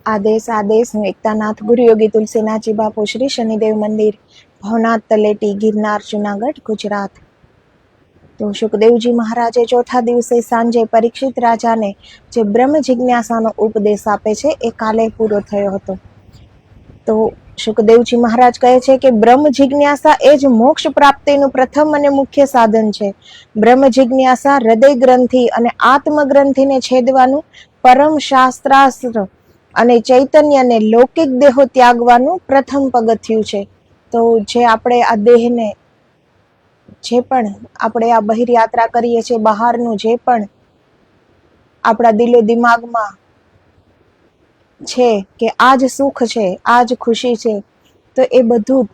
આદેશ હું એકતાનાથ ગુરુ યોગી તુલસીનાથજી બાપુ શ્રી શનિદેવ મંદિર ભવનાથ તલેટી ગિરનાર જુનાગઢ ગુજરાત। તો સુખદેવજી મહારાજે ચોથા દિવસે સાંજે પરીક્ષિત રાજાને જે બ્રહ્મ જિજ્ઞાસાનો ઉપદેશ આપે છે એ કાલે પૂરો થયો હતો। તો સુખદેવજી મહારાજ કહે છે કે બ્રહ્મ જિજ્ઞાસા એ જ મોક્ષ પ્રાપ્તિનું પ્રથમ અને મુખ્ય સાધન છે। બ્રહ્મ જિજ્ઞાસા હૃદય ગ્રંથિ અને આત્મ ગ્રંથિને છેદવાનું પરમ શાસ્ત્રાસ્ત્ર અને ચૈતન્યને લૌકિક દેહો ત્યાગવાનું પ્રથમ પગથિયું છે। તો જે આપણે આ દેહને જે પણ આપણે આ બહિર યાત્રા કરીએ છીએ, બહારનું જે પણ આપણા દિલો દિમાગમાં છે કે આ જ સુખ છે, આ જ ખુશી છે, તો એ બધું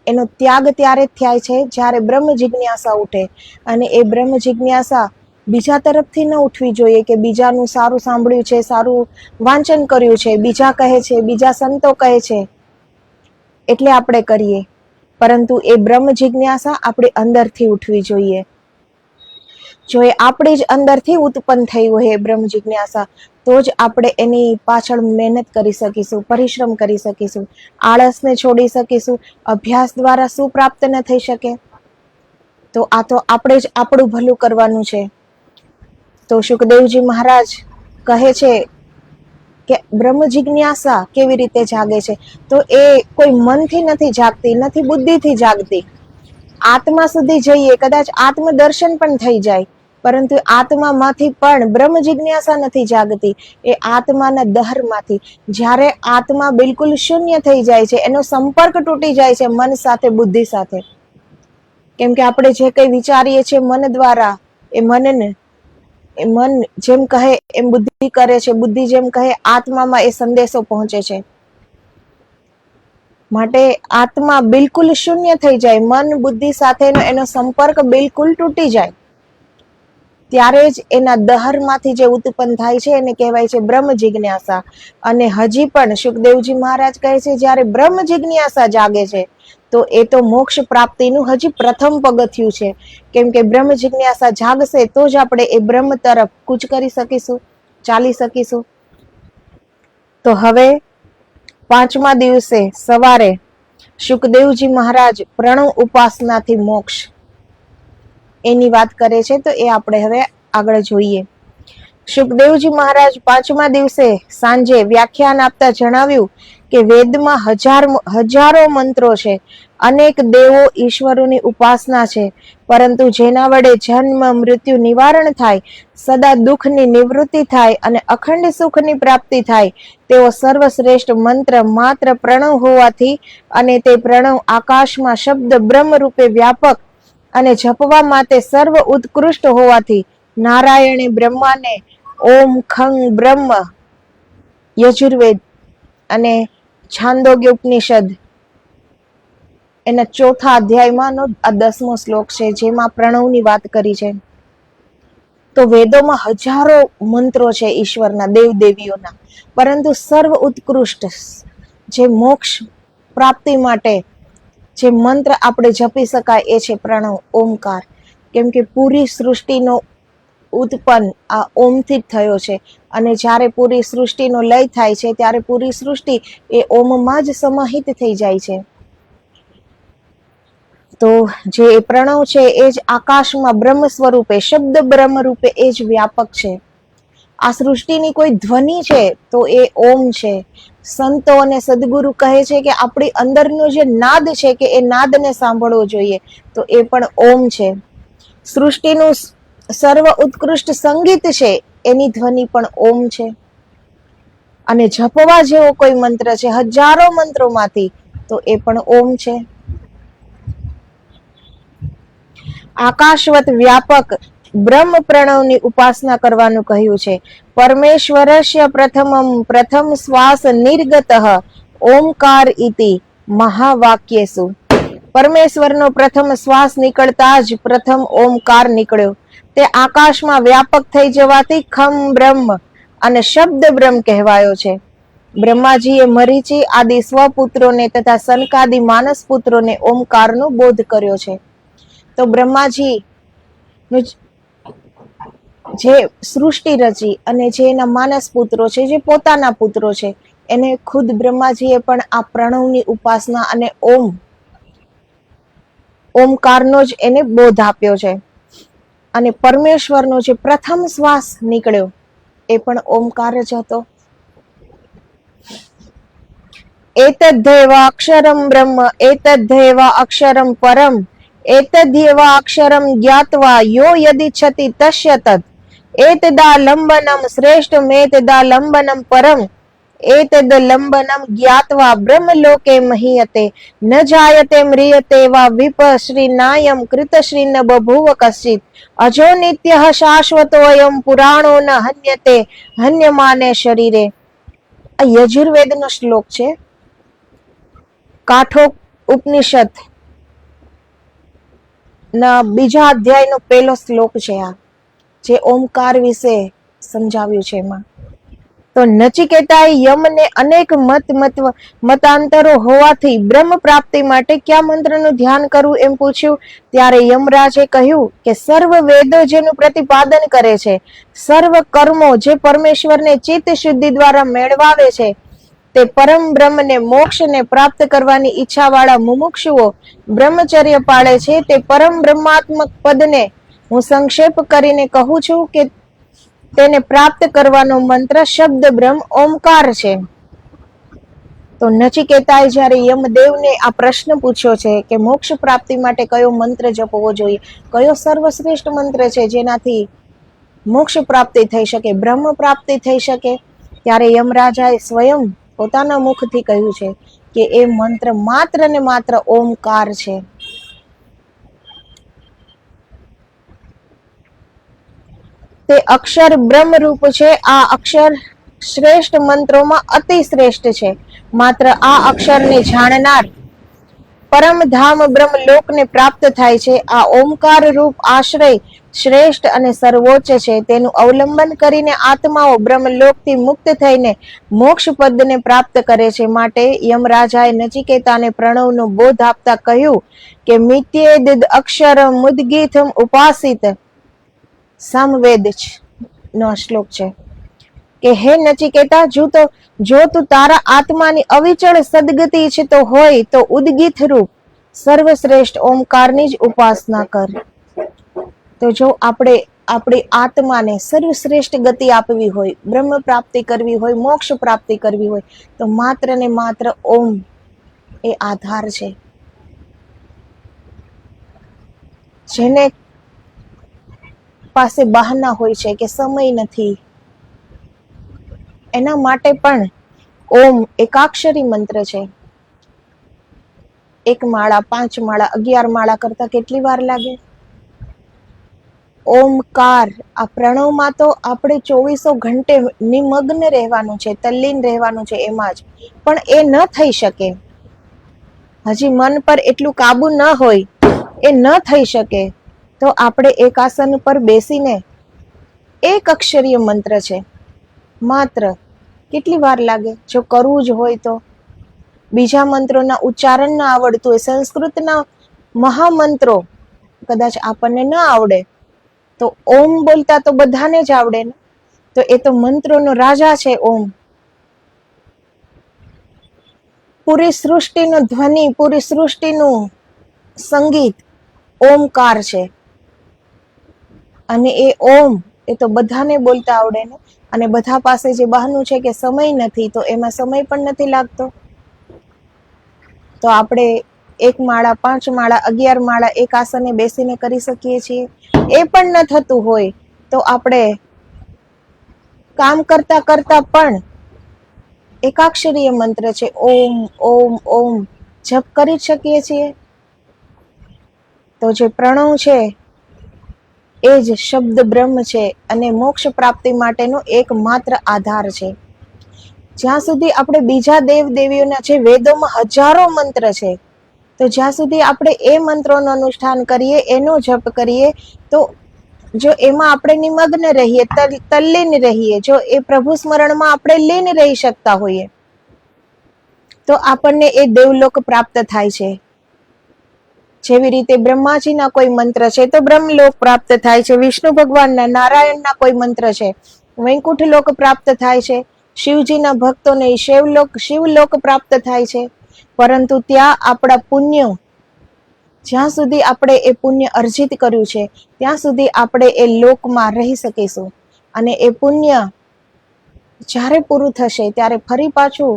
એનો ત્યાગ ત્યારે જ થાય છે જ્યારે બ્રહ્મ જિજ્ઞાસા ઉઠે। અને એ બ્રહ્મ જિજ્ઞાસા બીજા તરફથી ન ઉઠવી જોઈએ કે બીજાનું સારું સાંભળ્યું છે, સારું વાંચન કર્યું છે, બીજા કહે છે, બીજા સંતો કહે છે એટલે આપણે કરીએ, પરંતુ એ બ્રહ્મ જિજ્ઞાસા આપણી અંદરથી ઉઠવી જોઈએ। જો એ આપણી જ અંદરથી ઉત્પન્ન થઈ હોય એ બ્રહ્મ જિજ્ઞાસા, તો જ આપણે એની પાછળ મહેનત કરી શકીશું, પરિશ્રમ કરી શકીશું, આળસને છોડી શકીશું। અભ્યાસ દ્વારા શું પ્રાપ્ત ન થઈ શકે? તો આ તો આપણે જ આપણું ભલું કરવાનું છે। તો સુખદેવજી મહારાજ કહે છે કે બ્રહ્મ જિજ્ઞાસા કેવી રીતે જાગે છે? તો એ કોઈ મનથી નથી જાગતી, નથી બુદ્ધિથી જાગતી। આત્મા સુધી જઈએ, કદાચ આત્મદર્શન પણ થઈ જાય, પરંતુ આત્મામાંથી પણ બ્રહ્મ જિજ્ઞાસા નથી જાગતી। એ આત્માના દહરમાંથી, જ્યારે આત્મા બિલકુલ શૂન્ય થઈ જાય છે, એનો સંપર્ક તૂટી જાય છે મન સાથે, બુદ્ધિ સાથે, કેમ કે આપણે જે કંઈ વિચારીએ છીએ મન દ્વારા, એ મન જેમ કહે એમ બુદ્ધિ કરે છે, બુદ્ધિ જેમ કહે આત્મામાં એ સંદેશો પહોંચે છે। માટે આત્મા બિલકુલ શૂન્ય થઈ જાય, મન બુદ્ધિ સાથેનો એનો સંપર્ક બિલકુલ તૂટી જાય, ત્યારે જ એના દહરમાંથી જે ઉત્પન્ન થાય છે એને કહેવાય છે બ્રહ્મ જિજ્ઞાસા। અને હજી પણ સુખદેવજી મહારાજ કહે છે જ્યારે બ્રહ્મ જિજ્ઞાસા જાગે છે તો એ તો મોક્ષ પ્રાપ્તિનું હજી પ્રથમ પગથિયું છે, કેમ કે બ્રહ્મ જિજ્ઞાસા જાગશે તો જ આપણે એ બ્રહ્મ તરફ કૂચ કરી શકીશું, ચાલી શકીશું। તો હવે પાંચમા દિવસે સવારે સુખદેવજી મહારાજ પ્રણવ ઉપાસનાથી મોક્ષ એની વાત કરે છે, તો એ આપણે હવે આગળ જોઈએ। સુખદેવજી મહારાજ પાંચમા દિવસે સાંજે વ્યાખ્યાન આપતા જણાવ્યું કે વેદમાં હજારો મંત્રો છે, અનેક દેવો ઈશ્વરોની ઉપાસના છે, પરંતુ જેના વડે જન્મ મૃત્યુ નિવારણ થાય, સદા દુઃખની નિવૃત્તિ થાય અને અખંડ સુખની પ્રાપ્તિ થાય તેવો સર્વશ્રેષ્ઠ મંત્ર માત્ર પ્રણવ હોવાથી અને તે પ્રણવ આકાશમાં શબ્દ બ્રહ્મ રૂપે વ્યાપક અને જપવા માટે સર્વ ઉત્કૃષ્ટ હોવાથી નારાયણે બ્રહ્માને ઓમ ખં બ્રહ્મ યજુર્વેદ અને છાંદોગ્ય ઉપનિષદ એના ચોથા અધ્યાયમાંનો આ 10મો શ્લોક છે, જેમાં પ્રણવની વાત કરી છે। તો વેદોમાં હજારો મંત્રો છે ઈશ્વરના, દેવદેવીઓના, પરંતુ સર્વ ઉત્કૃષ્ટ જે મોક્ષ પ્રાપ્તિ માટે જે મંત્ર આપણે જપી શકાય એ છે પ્રણવ, ઓમકાર, કેમ કે પૂરી સૃષ્ટિનો ઉત્પન્ન આ ઓમથી જ થયો છે, અને જ્યારે પૂરી સૃષ્ટિનો લય થાય છે ત્યારે પૂરી સૃષ્ટિ એ ઓમમાં જ સમાહિત થઈ જાય છે। તો જે પ્રણવ છે એ જ આકાશમાં બ્રહ્મ સ્વરૂપે, શબ્દ બ્રહ્મ રૂપે એ જ વ્યાપક છે। આ સૃષ્ટિની કોઈ ધ્વનિ છે તો એ ઓમ છે। સંતો અને સદગુરુ કહે છે કે આપણી અંદરનો જે નાદ છે કે એ નાદને સાંભળવો જોઈએ, તો એ પણ ઓમ છે। સૃષ્ટિનું સર્વ ઉત્કૃષ્ટ સંગીત છે એની ધ્વનિ પણ ઓમ છે। અને જપવા જેવો કોઈ મંત્ર છે હજારો મંત્રોમાંથી, તો એ પણ ઓમ છે। આકાશવત વ્યાપક બ્રહ્મ પ્રણવની ઉપાસના કરવાનું કહ્યું છે। પરમેશ્વરસ્ય પ્રથમ શ્વાસ નિર્ગતઃ ઓમકાર ઇતિ મહાવાક્યેસુ। પરમેશ્વરનો પ્રથમ શ્વાસ નીકળતા જ પ્રથમ ઓમકાર નીકળ્યો, તે આકાશમાં વ્યાપક થઈ જવાથી ખમ બ્રહ્મ અને શબ્દ બ્રહ્મ કહેવાયો છે। બ્રહ્માજીએ મરીચી આદિ સ્વપુત્રોને તથા સનકાદિ માનસ પુત્રોને ઓમકારનો બોધ કર્યો છે। તો બ્રહ્માજી જે સૃષ્ટિ રચી અને જે એના માનસ પુત્રો છે, જે પોતાના પુત્રો છે, એને ખુદ બ્રહ્માજીએ પણ આ પ્રણવની ઉપાસના અને ઓમકારનો જ એને બોધ આપ્યો છે. અને પરમેશ્વરનો જે પ્રથમ શ્વાસ નીકળ્યો એ પણ ઓમકાર જ હતો. એતદ્ધેવા અક્ષરમ બ્રહ્મ એતદ્ધેવા અક્ષરમ પરમ એતદ્ધેવા અક્ષરમ જ્ઞાત્વા યો યદિચ્છતિ તસ્ય તદ એતદા લંબનમ શ્રેષ્ઠમેતદા લંબનમ પરમ એતદ લંબનમ જ્ઞાત્વા બ્રહ્મલોકે મહીયતે ન જાયતે મ્રિયતે વા વિપશ્રીનાયમ કૃતશ્રી ન બભૂવ કશ્ચિત અજો નિત્યઃ શાશ્વતો અયમ પુરાણો ન હન્યતે હન્યમાને શરીરે. આ યજુર્વેદનો શ્લોક છે. કાઠોક ઉપનિષદ ના બીજા અધ્યાયનો પહેલો શ્લોક છે આ, જે ઓમકાર વિશે સમજાવ્યું છે. એમાં તો નચિકેતાએ યમને અનેક મતાંતરો હોવાથી બ્રહ્મ પ્રાપ્તિ માટે કયા મંત્રનું ધ્યાન કરવું એમ પૂછ્યું. ત્યારે યમરાજે કહ્યું કે સર્વ વેદો જેનું પ્રતિપાદન કરે છે, સર્વ કર્મો જે પરમેશ્વરને ચિત્ત શુદ્ધિ દ્વારા મેળવાવે છે, તે પરમ બ્રહ્મને મોક્ષને પ્રાપ્ત કરવાની ઈચ્છા વાળા મુમુક્ષુઓ બ્રહ્મચર્ય પાળે છે, તે પરમ બ્રહ્માત્મક પદને હું સંક્ષેપ કરીને કહું છું કે તેને પ્રાપ્ત કરવાનો મંત્ર શબ્દ બ્રહ્મ ઓમકાર છે. તો નચિકેતાએ જ્યારે યમદેવને આ પ્રશ્ન પૂછ્યો છે કે મોક્ષ પ્રાપ્તિ માટે કયો મંત્ર જપવો જોઈએ, કયો સર્વશ્રેષ્ઠ મંત્ર છે જેનાથી મોક્ષ પ્રાપ્તિ થઈ શકે, બ્રહ્મ પ્રાપ્તિ થઈ શકે, ત્યારે યમરાજાએ સ્વયં પોતાના મુખથી કહ્યું છે કે એ મંત્ર માત્ર ને માત્ર ઓમકાર છે. તે અક્ષર બ્રહ્મ રૂપ છે. આ અક્ષર શ્રેષ્ઠ મંત્રોમાં અતિ શ્રેષ્ઠ છે. માત્ર આ અક્ષરને જાણનાર પરમધામ બ્રહ્મલોકને પ્રાપ્ત થાય છે. આ ઓમકાર રૂપ આશ્રય શ્રેષ્ઠ અને સર્વોચ્ચ છે. તેનું અવલંબન કરીને આત્માઓ બ્રહ્મલોકથી મુક્ત થઈને મોક્ષ પદને પ્રાપ્ત કરે છે. માટે યમરાજાએ નચિકેતાને પ્રણવનો બોધ આપતા કહ્યું કે મિત્યેદિદ અક્ષરમ મુદ્ગીથમ ઉપાસિત. સામવેદ નો શ્લોક છે કે હે નચિકેતા, જો તું તારા આત્માની અવિચળ સદગતિ ઈચ્છતો હોય તો ઉદ્ગીત રૂપ સર્વશ્રેષ્ઠ ઓમકારની જ ઉપાસના કર. તો જો આપણે આપણી આત્માને સર્વશ્રેષ્ઠ ગતિ આપવી હોય, બ્રહ્મ પ્રાપ્તિ કરવી હોય, મોક્ષ પ્રાપ્તિ કરવી હોય, તો માત્ર ને માત્ર ઓમ એ આધાર છે. જેને પાસે બહાના હોય છે કે સમય નથી, એના માટે પણ ઓમ એકાક્ષરી મંત્ર છે. 1 માળા, 5 માળા, 11 માળા કરતા કેટલી વાર લાગે? ઓમકાર આ પ્રણવમાં તો આપણે 24 ઘંટે નિમગ્ન રહેવાનું છે, તલ્લીન રહેવાનું છે એમાં જ. પણ એ ન થઈ શકે, હજી મન પર એટલું કાબુ ન હોય, એ ન થઈ શકે. તો આપણે એક આસન પર બેસીને એક અક્ષરીય મંત્ર છે, માત્ર કેટલી વાર લાગે? જો કરવું જ હોય તો બીજા મંત્રોના ઉચ્ચારણ ના આવડતું હોય, સંસ્કૃતના મહામંત્રો કદાચ આપણને ન આવડે, તો ઓમ બોલતા તો બધાને જ આવડે ને. તો એ તો મંત્રોનો રાજા છે ઓમ. પૂરી સૃષ્ટિનો ધ્વનિ, પૂરી સૃષ્ટિનું સંગીત ઓમકાર છે. અને એ ઓમ એ તો બધાને બોલતા આવડે ને. અને બધા પાસે જે બહાનું છે કે સમય નથી, તો એમાં સમય પણ નથી લાગતો. તો આપણે 1 માળા, 5 માળા, 11 માળા એક આસને બેસીને કરી શકીએ છીએ. એ પણ ન થતું હોય તો આપણે કામ કરતા કરતા પણ એકાક્ષરીય મંત્ર છે ઓમ ઓમ ઓમ જપ કરી શકીએ છીએ. તો જે પ્રણવ છે એ જ શબ્દ બ્રહ્મ છે અને મોક્ષ પ્રાપ્તિ માટેનો એકમાત્ર આધાર છે. જ્યાં સુધી આપણે બીજા દેવ દેવીઓના જે વેદોમાં હજારો મંત્ર છે, તો જ્યાં સુધી આપણે એ મંત્રોનું અનુષ્ઠાન કરીએ, એનો જપ કરીએ, તો જો એમાં આપણે નિમગ્ન રહીએ, તલ્લીન રહીએ, જો એ પ્રભુ સ્મરણમાં આપણે લીન રહી શકતા હોઈએ, તો આપણને એ દેવલોક પ્રાપ્ત થાય છે. જેવી રીતે બ્રહ્માજીના કોઈ મંત્ર છે તો બ્રહ્મલોક પ્રાપ્ત થાય છે, વિષ્ણુ ભગવાનના, નારાયણના કોઈ મંત્ર છે વૈકુંઠ લોક પ્રાપ્ત થાય છે, શિવજીના ભક્તોને શિવલોક પ્રાપ્ત થાય છે. પરંતુ ત્યાં આપણા પુણ્ય, જ્યાં સુધી આપણે એ પુણ્ય અર્જિત કર્યું છે ત્યાં સુધી આપણે એ લોકમાં રહી શકીશું. અને એ પુણ્ય જ્યારે પૂરું થશે ત્યારે ફરી પાછું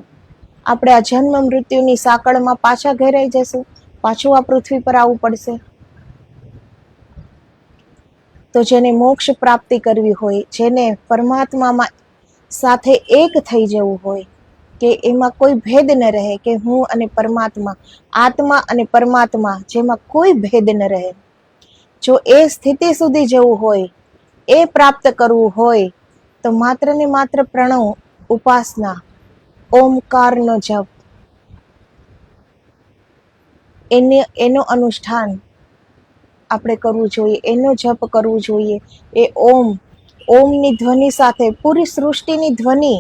આપણે આ જન્મ મૃત્યુની સાંકળમાં પાછા ઘેરાઈ જશું, પાછું આ પૃથ્વી પર આવવું પડશે. તો જેને મોક્ષ પ્રાપ્તિ કરવી હોય, જેને પરમાત્મામાં સાથે એક થઈ જવું હોય, કે એમાં કોઈ ભેદ ન રહે, કે હું અને પરમાત્મા, આત્મા અને પરમાત્મા, જેમાં કોઈ ભેદ ન રહે, જો એ સ્થિતિ સુધી જવું હોય, એ પ્રાપ્ત કરવું હોય, તો માત્ર ને માત્ર પ્રણવ ઉપાસના, ઓમકારનો જપ, એનો અનુષ્ઠાન આપણે કરવું જોઈએ, એનો જપ કરવું જોઈએ. એ ઓમની ધ્વનિ સાથે પૂરી સૃષ્ટિની ધ્વનિ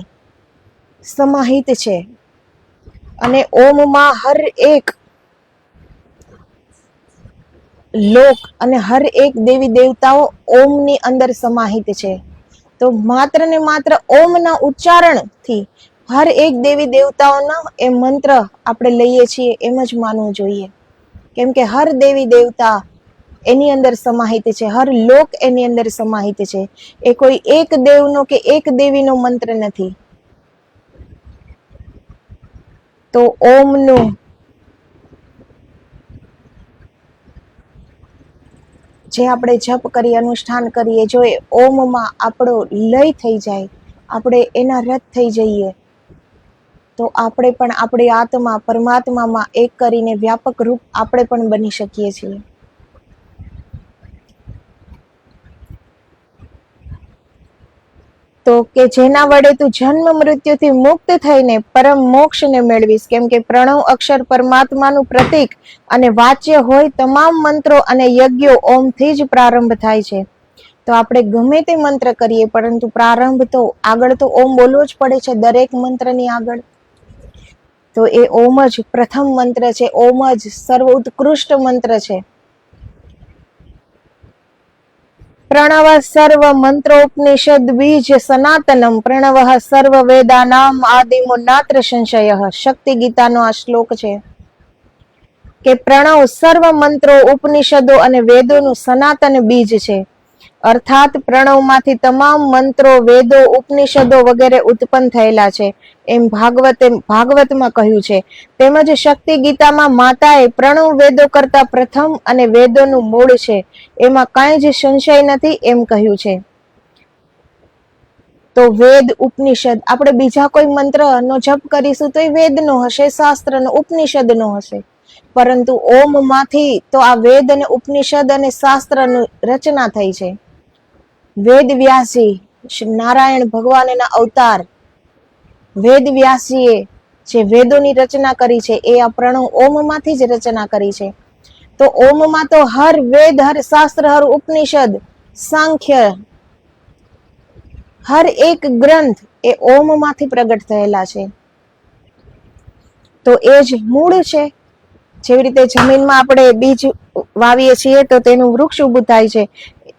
સમાહિત છે. અને ઓમમાં હર એક લોક અને હર એક દેવી દેવતાઓ ઓમની અંદર સમાહિત છે. તો માત્ર ને માત્ર ઓમના ઉચ્ચારણથી હર એક દેવી દેવતાઓના એ મંત્ર આપણે લઈએ છીએ એમ જ માનવું જોઈએ. કેમ કે હર દેવી દેવતા એની અંદર સમાહિત છે, હર લોક એની અંદર સમાહિત છે. એ કોઈ એક દેવનો કે એક દેવીનો મંત્ર નથી. તો ઓમનું જે આપણે જપ કરીએ, અનુષ્ઠાન કરીએ, જો એ ઓમમાં આપણો લય થઈ જાય, આપણે એના રત થઈ જઈએ, તો આપણે પણ આપણી આત્મા પરમાત્મામાં એક કરીને વ્યાપક રૂપ આપણે પણ બની શકીએ છીએ. તો કે જેના વડે તું જન્મ મૃત્યુથી મુક્ત થઈને પરમ મોક્ષને મેળવીશ. કેમ કે પ્રણવ અક્ષર પરમાત્માનું પ્રતીક અને વાચ્ય હોય. તમામ મંત્રો અને યજ્ઞો ઓમથી જ પ્રારંભ થાય છે. તો આપણે ગમે તે મંત્ર કરીએ, પરંતુ પ્રારંભ તો આગળ તો ઓમ બોલવો જ પડે છે દરેક મંત્રની આગળ. તો એ ઓમ જ પ્રથમ મંત્ર છે, ઓમ જ સર્વ ઉત્કૃષ્ટ મંત્ર છે. પ્રણવ સર્વ મંત્રોપનિષદ બીજ સનાતનમ પ્રણવ સર્વ વેદાનામ આદિમો નાત્ર સંશય. શક્તિ ગીતાનો આ શ્લોક છે કે પ્રણવ સર્વ મંત્રો, ઉપનિષદો અને વેદોનું સનાતન બીજ છે. અર્થાત પ્રણવમાંથી તમામ મંત્રો, વેદો, ઉપનિષદો વગેરે ઉત્પન્ન થયેલા છે એમ ભાગવતમાં કહ્યું છે. તેમજ શક્તિ ગીતામાં માતાએ પ્રણવ વેદો કરતા પ્રથમ અને વેદોનું મૂળ છે, એમાં કાંઈ જ સંશય નથી એમ કહ્યું છે. તો વેદ, ઉપનિષદ, આપણે બીજા કોઈ મંત્રનો જપ કરીશું તો એ વેદનો હશે, શાસ્ત્રનો, ઉપનિષદનો હશે. પરંતુ ઓમમાંથી તો આ વેદ અને ઉપનિષદ અને શાસ્ત્રની રચના થઈ છે. વેદ વ્યાસજી, નારાયણ ભગવાનના અવતાર વેદ વ્યાસજીએ જે વેદોની રચના કરી છે એ આ પ્રણવ ઓમમાંથી જ રચના કરી છે. તો ઓમમાં તો હર વેદ, હર શાસ્ત્ર, હર ઉપનિષદ, સાંખ્ય, હર એક ગ્રંથ એ ઓમમાંથી પ્રગટ થયેલા છે. તો એ જ મૂળ છે. જેવી રીતે જમીનમાં આપણે બીજ વાવીએ છીએ તો તેનું વૃક્ષ ઊભું થાય છે,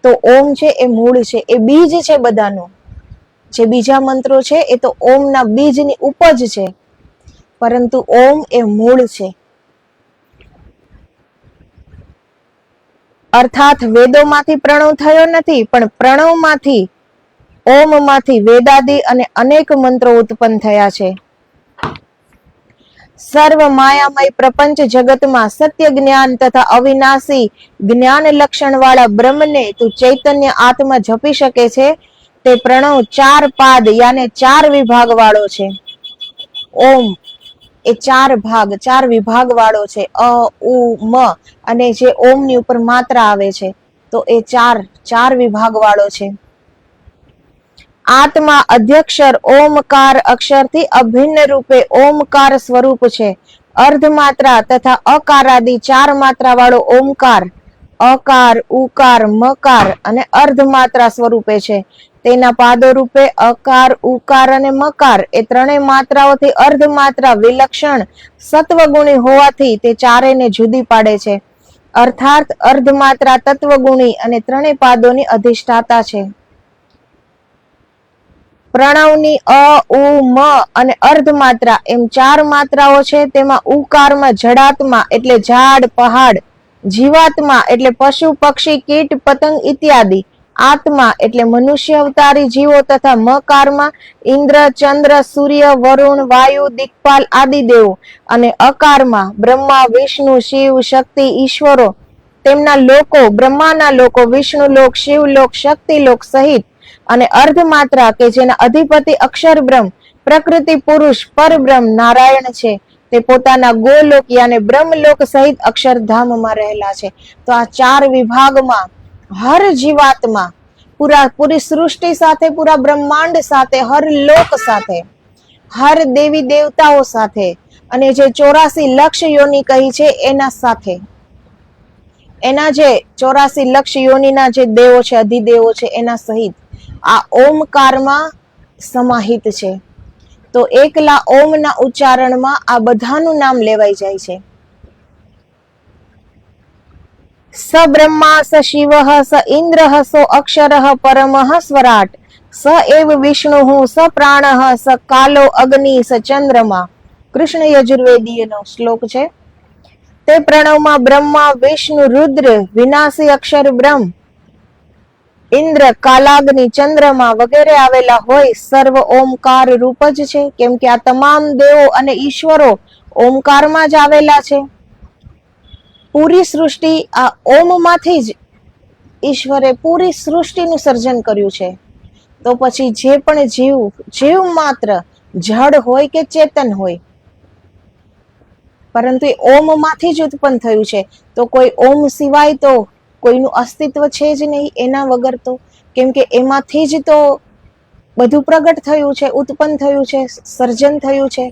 તો ઓમ છે એ મૂળ છે, એ બીજ છે બધાનો. જે બીજા મંત્રો છે એ તો ઓમના બીજની ઉપજ છે, પરંતુ ઓમ એ મૂળ છે. અર્થાત વેદોમાંથી પ્રણવ થયો નથી, પણ પ્રણવમાંથી, ઓમમાંથી વેદાદિ અને અનેક મંત્રો ઉત્પન્ન થયા છે. સર્વ માયામય પ્રપંચ જગતમાં સત્ય જ્ઞાન તથા અવિનાશી જ્ઞાન લક્ષણ વાળા બ્રહ્મને તું ચૈતન્ય આત્મા જપી શકે છે. તે પ્રણવ 4 પાદ યાને 4 વિભાગ વાળો છે. ઓમ એ 4 ભાગ, 4 વિભાગ વાળો છે. અ, ઉ, મ અને જે ઓમની ઉપર માત્રા આવે છે તો એ 4 વિભાગ વાળો છે. આત્મા અધ્યક્ષર ઓમકાર અક્ષરથી અભિન્ન રૂપે ઓમકાર સ્વરૂપ છે. અર્ધ માત્રા તથા અકારાદિ 4 માત્રા વાળો ઓમકાર અકાર, ઉકાર, મકાર અને અર્ધ માત્રા સ્વરૂપે છે. તેના પાદો રૂપે અકાર, ઉકાર અને મકાર એ ત્રણેય માત્રાઓથી અર્ધ માત્રા વિલક્ષણ સત્વગુણી હોવાથી તે ચારેયને જુદી પાડે છે. અર્થાત અર્ધમાત્રા તત્વગુણી અને ત્રણેય પાદોની અધિષ્ઠાતા છે. પ્રણવની અ, ઉ, મ અને અર્ધમાત્રા એમ 4 માત્રાઓ છે. તેમાં ઉકારમાં જડાત્મા એટલે ઝાડ, પહાડ, જીવાત્મા એટલે પશુ, પક્ષી, કીટ, પતંગ ઇત્યાદિ, આત્મા એટલે મનુષ્ય અવતારી જીવો તથા મકારમાં ઇન્દ્ર, ચંદ્ર, સૂર્ય, વરુણ, વાયુ, દિક્પાલ આદિ દેવો અને અકારમાં બ્રહ્મા, વિષ્ણુ, શિવ, શક્તિ, ઈશ્વરો તેમના લોકો, બ્રહ્માના લોકો, વિષ્ણુલોક, શિવલોક, શક્તિલોક સહિત અને અર્ધમાત્રા કે જેના અધિપતિ અક્ષર બ્રહ્મ, પ્રકૃતિ પુરુષ, પરબ્રહ્મ નારાયણ છે. તે પોતાના ગોલોક યાને બ્રહ્મલોક સહિત અક્ષરધામમાં રહેલા છે. તો આ 4 વિભાગમાં હર જીવાત્મા પૂરી સૃષ્ટિ સાથે, પૂરા બ્રહ્માંડ સાથે, હર લોક સાથે, હર દેવી દેવતાઓ સાથે અને જે 84 લક્ષ યોની કહી છે એના સાથે, એના જે 84 લક્ષ યોનીના જે દેવો છે, અધિદેવો છે એના સહિત આ ઓમકારમાં સમાહિત છે. તો એકલા ઓમના ઉચ્ચારણમાં આ બધાનું નામ લેવાઈ જાય છે. સ બ્રહ્મા, સ શિવ, સ ઇન્દ્ર, સો અક્ષર, પરમઃ સ્વરાટ, સ એવ વિષ્ણુ, સ પ્રાણ, સ કાલો અગ્નિ, સ ચંદ્રમા. કૃષ્ણ યજુર્વેદીયનો શ્લોક છે. તે પ્રણવમાં બ્રહ્મા, વિષ્ણુ, રુદ્ર, વિનાશી અક્ષર બ્રહ્મ, ઇન્દ્ર, કાલાગ્નિ, ચંદ્રમા વગેરે આવેલા હોય સર્વ ઓમકાર રૂપ જ છે. કેમ કે આ તમામ દેવો અને ઈશ્વરો ઓમકારમાં જ આવેલા છે. પૂરી સૃષ્ટિ આ ઓમમાંથી જ ઈશ્વરે પૂરી સૃષ્ટિનું સર્જન કર્યું છે. તો પછી જે પણ જીવ માત્ર જડ હોય કે ચેતન હોય, પરંતુ એ ઓમમાંથી જ ઉત્પન્ન થયું છે. તો કોઈ ઓમ સિવાય તો કોઈનું અસ્તિત્વ છે જ નહીં એના વગર તો. કેમ કે એમાંથી જ તો બધું પ્રગટ થયું છે, ઉત્પન્ન થયું છે, સર્જન થયું છે.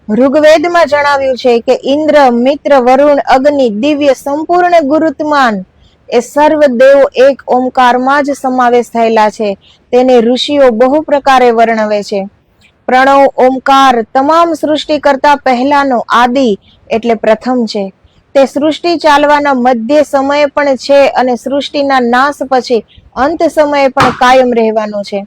ઋગ્વેદમાં જણાવ્યું છે કે ઇન્દ્ર, મિત્ર, વરુણ, અગ્નિ, દિવ્ય સંપૂર્ણ ગુરુત્માન એ સર્વ દેવો એક ઓમકારમાં જ સમાવેશ થયેલા છે. તેને ઋષિઓ બહુ પ્રકારે વર્ણવે છે. પ્રણવ ઓમકાર તમામ સૃષ્ટિ કરતા પહેલાનો આદિ એટલે પ્રથમ છે. તે સૃષ્ટિ ચાલવાના મધ્ય સમયે પણ છે અને સૃષ્ટિના નાશ પછી અંત સમયે પણ કાયમ રહેવાનો છે.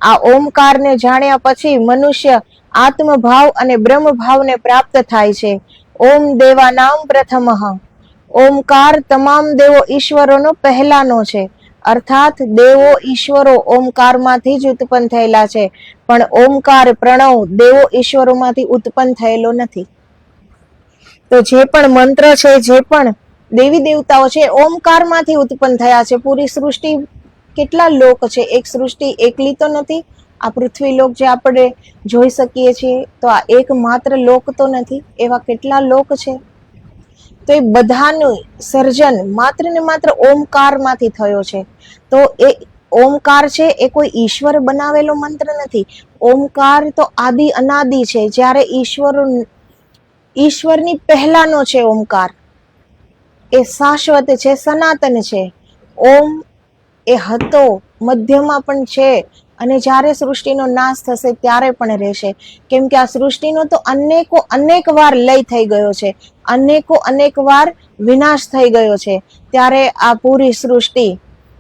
આ ઓમકારને જાણ્યા પછી મનુષ્ય આત્મભાવ અને બ્રહ્મભાવને પ્રાપ્ત થાય છે. ઓમ દેવાનામ પ્રથમઃ. ઓમકાર તમામ દેવો ઈશ્વરોનો પહેલાનો છે. અર્થાત દેવો ઈશ્વરો ઓમકારમાંથી જ ઉત્પન્ન થયેલા છે. પણ ઓમકાર પ્રણવ દેવો ઈશ્વરોમાંથી ઉત્પન્ન થયેલો નથી. તો જે પણ મંત્ર છે, જે પણ દેવી દેવતાઓ છે, ઓમકારમાંથી ઉત્પન્ન થયા છે. પૂરી સૃષ્ટિ કેટલા લોક છે, એક સૃષ્ટિ એકલી તો નથી. આ પૃથ્વી લોક જે આપણે જોઈ શકીએ છીએ તો આ એક માત્ર લોક તો નથી, એવા કેટલા લોક છે. તો એ બધાનું સર્જન માત્ર ને માત્ર ઓમકારમાંથી થયો છે. તો એ ઓમકાર છે એ કોઈ ઈશ્વર બનાવેલો મંત્ર નથી. ઓમકાર તો આદિ અનાદિ છે. જ્યારે ઈશ્વરની પહેલાનો છે ઓમકાર. એ શાશ્વત છે, સનાતન છે. ઓમ એ હતો, મધ્યમાં પણ છે અને જ્યારે સૃષ્ટિનો નાશ થશે ત્યારે પણ રહેશે. કેમ કે આ સૃષ્ટિનો તો અનેક વાર લય થઈ ગયો છે, અનેક વાર વિનાશ થઈ ગયો છે. ત્યારે આ પૂરી સૃષ્ટિ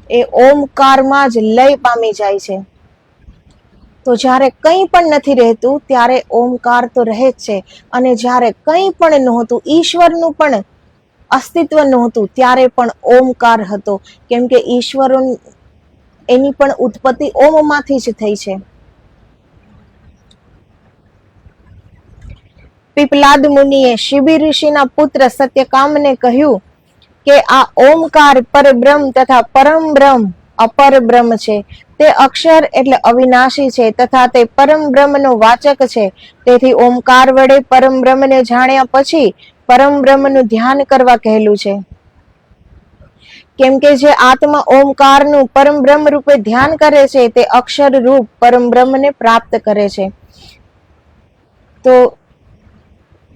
એ ઓમકારમાં જ લય પામી જાય છે. તો જ્યારે કંઈ પણ નથી રહેતું ત્યારે ઓમકાર તો રહે જ છે. અને જ્યારે કંઈ પણ નહોતું, ઈશ્વરનું પણ અસ્તિત્વ નહોતું, ત્યારે પણ ઓમકાર હતો. કેમ કે ઈશ્વર એની પણ ઉત્પત્તિ ઓમમાંથી જ થઈ છે. પીપલાદ મુનિએ શિબી ઋષિના પુત્ર સત્યકામને કહ્યું કે આ ઓમકાર પરબ્રહ્મ તથા પરમ બ્રહ્મ અપર બ્રહ્મ છે. તે અક્ષર એટલે અવિનાશી છે તથા તે પરમ બ્રહ્મનો વાચક છે. તેથી ઓમકાર વડે પરમ બ્રહ્મને જાણ્યા પછી પરમ બ્રહ્મનું ધ્યાન કરવા કહેલું છે. કેમ કે જે આત્મા ઓમકારનું પરમ બ્રહ્મ રૂપે ધ્યાન કરે છે તે અક્ષર રૂપ પરમ બ્રહ્મને પ્રાપ્ત કરે છે. તો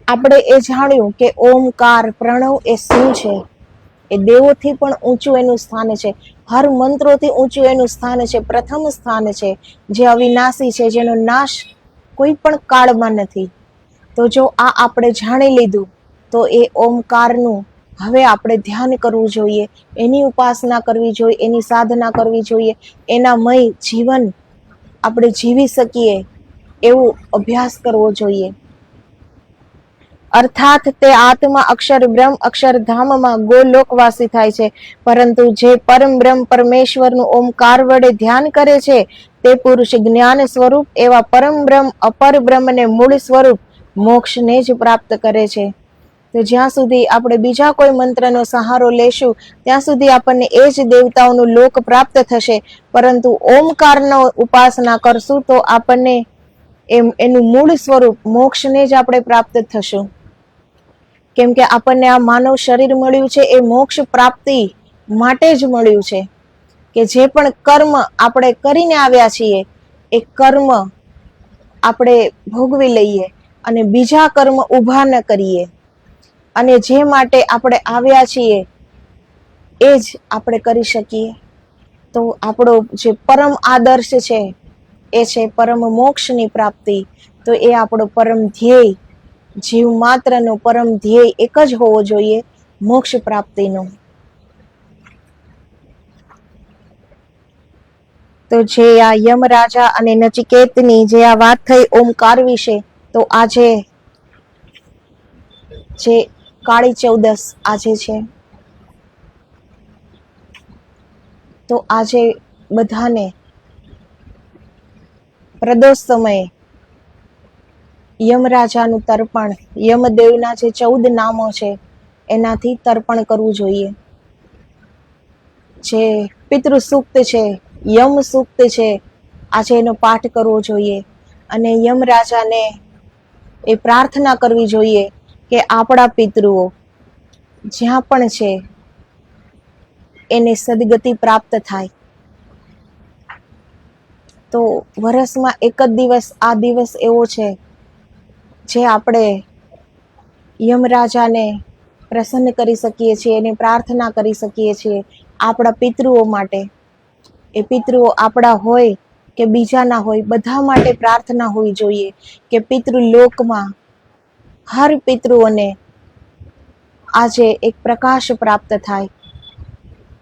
આપણે એ જાણ્યું કે ઓમકાર પ્રણવ એ શું છે. એ દેવોથી પણ ઊંચું એનું સ્થાન છે, હર મંત્રોથી ઊંચું એનું સ્થાન છે, પ્રથમ સ્થાન છે, જે અવિનાશી છે, જેનો નાશ કોઈ પણ કાળમાં નથી. તો જો આ આપણે જાણી લીધું તો એ ઓમકારનું હવે આપણે ધ્યાન કરવું જોઈએ, એની ઉપાસના કરવી જોઈએ, એની સાધના કરવી જોઈએ, એનામય જીવન આપણે જીવી શકીએ એવું અભ્યાસ કરવો જોઈએ. અર્થાત તે આત્મા અક્ષર બ્રહ્મ અક્ષરધામમાં ગોલોકવાસી થાય છે. પરંતુ જે પરમ બ્રહ્મ પરમેશ્વરનું ઓમકાર વડે ધ્યાન કરે છે તે પુરુષ જ્ઞાન સ્વરૂપ એવા પરમ બ્રહ્મ અપર બ્રહ્મને મૂળ સ્વરૂપ મોક્ષને જ પ્રાપ્ત કરે છે. તો જ્યાં સુધી આપણે બીજા કોઈ મંત્રનો સહારો લેશું ત્યાં સુધી આપણને એ જ દેવતાઓનું લોક પ્રાપ્ત થશે. પરંતુ ઓમકારનો ઉપાસના કરશું તો આપણને એનું મૂળ સ્વરૂપ મોક્ષને જ આપણે પ્રાપ્ત થશું. કેમ કે આપણને આ માનવ શરીર મળ્યું છે એ મોક્ષ પ્રાપ્તિ માટે જ મળ્યું છે. કે જે પણ કર્મ આપણે કરીને આવ્યા છીએ એ કર્મ આપણે ભોગવી લઈએ અને બીજા કર્મ ઊભા ન કરીએ. અને જે માટે આપણે આવ્યા છીએ એ જ આપણે કરી શકીએ. તો આપણો જે પરમ આદર્શ છે એ છે પરમ મોક્ષની પ્રાપ્તિ. તો એ આપણો પરમ ધ્યેય, જીવ માત્રનો પરમ ધ્યેય એક જ હોવો જોઈએ, મોક્ષ પ્રાપ્તિનો. તો જે આ યમરાજા અને નચિકેતની જે આ વાત થઈ ઓમકાર વિશે, તો આજે જે કાળી ચૌદસ આજે છે, તો આજે બધાને પ્રદોષ સમયે યમરાજાનું તર્પણ, યમદેવના જે 14 નામો છે એનાથી તર્પણ કરવું જોઈએ. જે પિતૃ સૂક્ત છે, યમ સૂક્ત છે, આજે એનો પાઠ કરવો જોઈએ. અને યમરાજાને એ પ્રાર્થના કરવી જોઈએ કે આપણા પિતૃઓ જ્યાં પણ છે એને સદગતિ પ્રાપ્ત થાય. તો વર્ષમાં એક જ દિવસ, આ દિવસ એવો છે જે આપણે યમરાજાને પ્રસન્ન કરી શકીએ છીએ, એની પ્રાર્થના કરી શકીએ છીએ આપણા પિતૃઓ માટે. એ પિતૃઓ આપણા હોય કે બીજાના હોય, બધા માટે પ્રાર્થના હોવી જોઈએ કે પિતૃલોકમાં હર પિતૃઓને આજે એક પ્રકાશ પ્રાપ્ત થાય.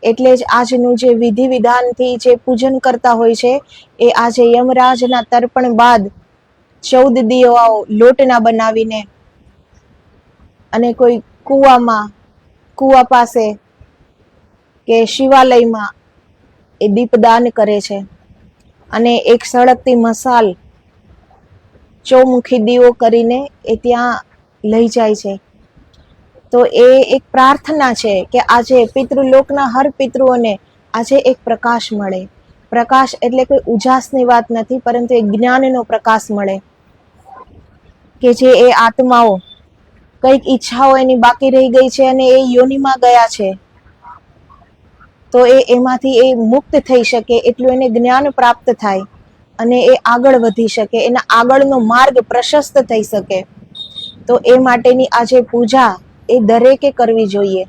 એટલે જ આજનું જે વિધિ વિધાનથી જે પૂજન કરતા હોય છે એ આજે યમરાજના તર્પણ બાદ 14 દીવાઓ લોટના બનાવીને અને કોઈ કૂવા પાસે કે શિવાલયમાં એ દીપદાન કરે છે. અને એક સળગતી મસાલ ચોમુખી દીવો કરીને એ ત્યાં લઈ જાય છે. તો એ એક પ્રાર્થના છે કે આજે પિતૃલોકના હર પિતૃઓને આજે એક પ્રકાશ મળે. પ્રકાશ એટલે કોઈ ઉજાસની વાત નથી, પરંતુ એક જ્ઞાનનો પ્રકાશ મળે કે જે એ આત્માઓ કઈક ઈચ્છાઓ એની બાકી રહી ગઈ છે અને એ યોનિમાં ગયા છે, તો એમાંથી એ મુક્ત થઈ શકે, એટલું એને જ્ઞાન પ્રાપ્ત થાય અને એ આગળ વધી શકે, એના આગળનો માર્ગ પ્રશસ્ત થઈ શકે. તો એ માટેની આજે પૂજા એ દરેકે કરવી જોઈએ.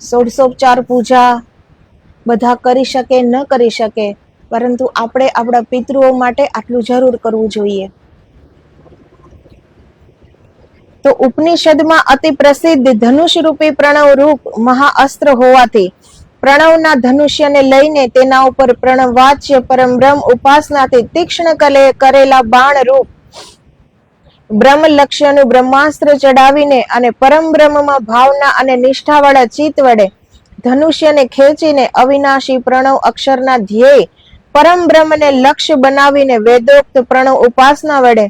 ષોડશોપચાર પૂજા બધા કરી શકે ન કરી શકે, પરંતુ આપણે આપણા પિતૃઓ માટે આટલું જરૂર કરવું જોઈએ. તો ઉપનિષદમાં અતિ પ્રસિદ્ધ ધનુષ રૂપી પ્રણવ રૂપ મહાઅસ્ત્ર હોવાથી પ્રણવના ધનુષ્યને લઈને તેના ઉપર પ્રણવવાચ્ય પરમ બ્રહ્મ ઉપાસનાથી તીક્ષ્ણ કરેલા બાણ રૂપ બ્રહ્મ લક્ષ્યનું બ્રહ્માસ્ત્ર ચડાવીને અને પરમ બ્રહ્મમાં ભાવના અને નિષ્ઠાવાળા ચિત્ત વડે ધનુષ્યને ખેંચીને અવિનાશી પ્રણવ અક્ષરના ધ્યેય પરમ બ્રહ્મને લક્ષ્ય બનાવીને વેદોક્ત પ્રણવ ઉપાસના વડે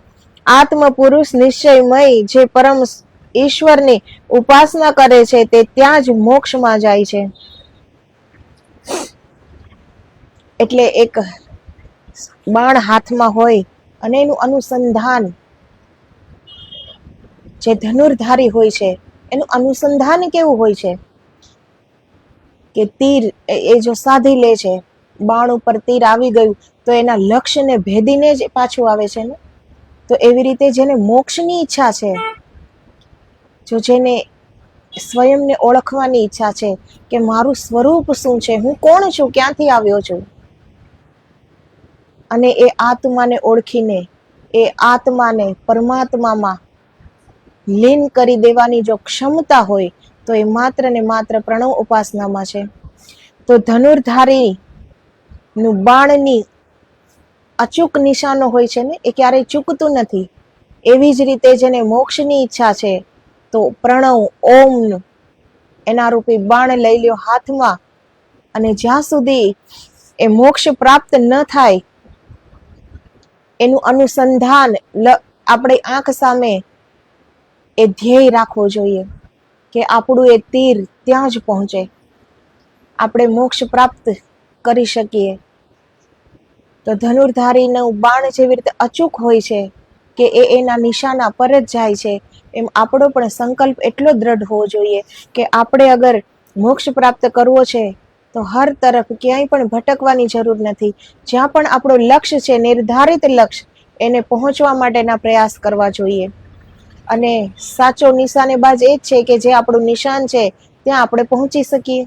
આત્મ પુરુષ નિશ્ચયમય જે પરમ ઈશ્વરની ઉપાસના કરે છે તે ત્યાં જ મોક્ષમાં જાય છે. એટલે એક બાણ હાથમાં હોય અને એનું અનુસંધાન, જે ધનુર્ધારી હોય છે એનું અનુસંધાન કેવું હોય છે કે તીર એ જો સાધી લે છે, બાણ ઉપર તીર આવી ગયું તો એના લક્ષ્યને ભેદીને જ પાછું આવે છે ને. તો એવી રીતે જેને મોક્ષની ઈચ્છા છે, જો જેને સ્વયંને ઓળખવાની ઈચ્છા છે કે મારું સ્વરૂપ શું છે, હું કોણ છું, ક્યાંથી આવ્યો છું, અને એ આત્માને ઓળખીને એ આત્માને પરમાત્મામાં લીન કરી દેવાની જો ક્ષમતા હોય તો એ માત્ર ને માત્ર પ્રણવ ઉપાસનામાં છે. તો ધનુર્ધારી નું બાણની અચૂક નિશાનો હોય છે ને, એ ક્યારેય ચૂકતું નથી. એવી જ રીતે જેને મોક્ષની ઈચ્છા છે તો પ્રણવ ઓમ એના રૂપી બાણ લઈ લ્યો હાથમાં, અને જ્યાં સુધી એ મોક્ષ પ્રાપ્ત ન થાય એનું અનુસંધાન આપણે આંખ સામે એ ધ્યેય રાખવો જોઈએ કે આપણું એ તીર ત્યાં જ પહોંચે, આપણે મોક્ષ પ્રાપ્ત કરી શકીએ. તો ધનુર્ધારીનું બાણ જેવી રીતે અચૂક હોય છે કે એ એના નિશાના પર જ જાય છે, એમ આપણો પણ સંકલ્પ એટલો દ્રઢ હોવો જોઈએ કે આપણે અગર મોક્ષ પ્રાપ્ત કરવો છે તો હર તરફ ક્યાંય પણ ભટકવાની જરૂર નથી. જ્યાં પણ આપણું લક્ષ્ય છે, નિર્ધારિત લક્ષ્ય, એને પહોંચવા માટેના પ્રયાસ કરવા જોઈએ. અને સાચો નિશાનેબાજ એ જ છે કે જે આપણું નિશાન છે ત્યાં આપણે પહોંચી શકીએ.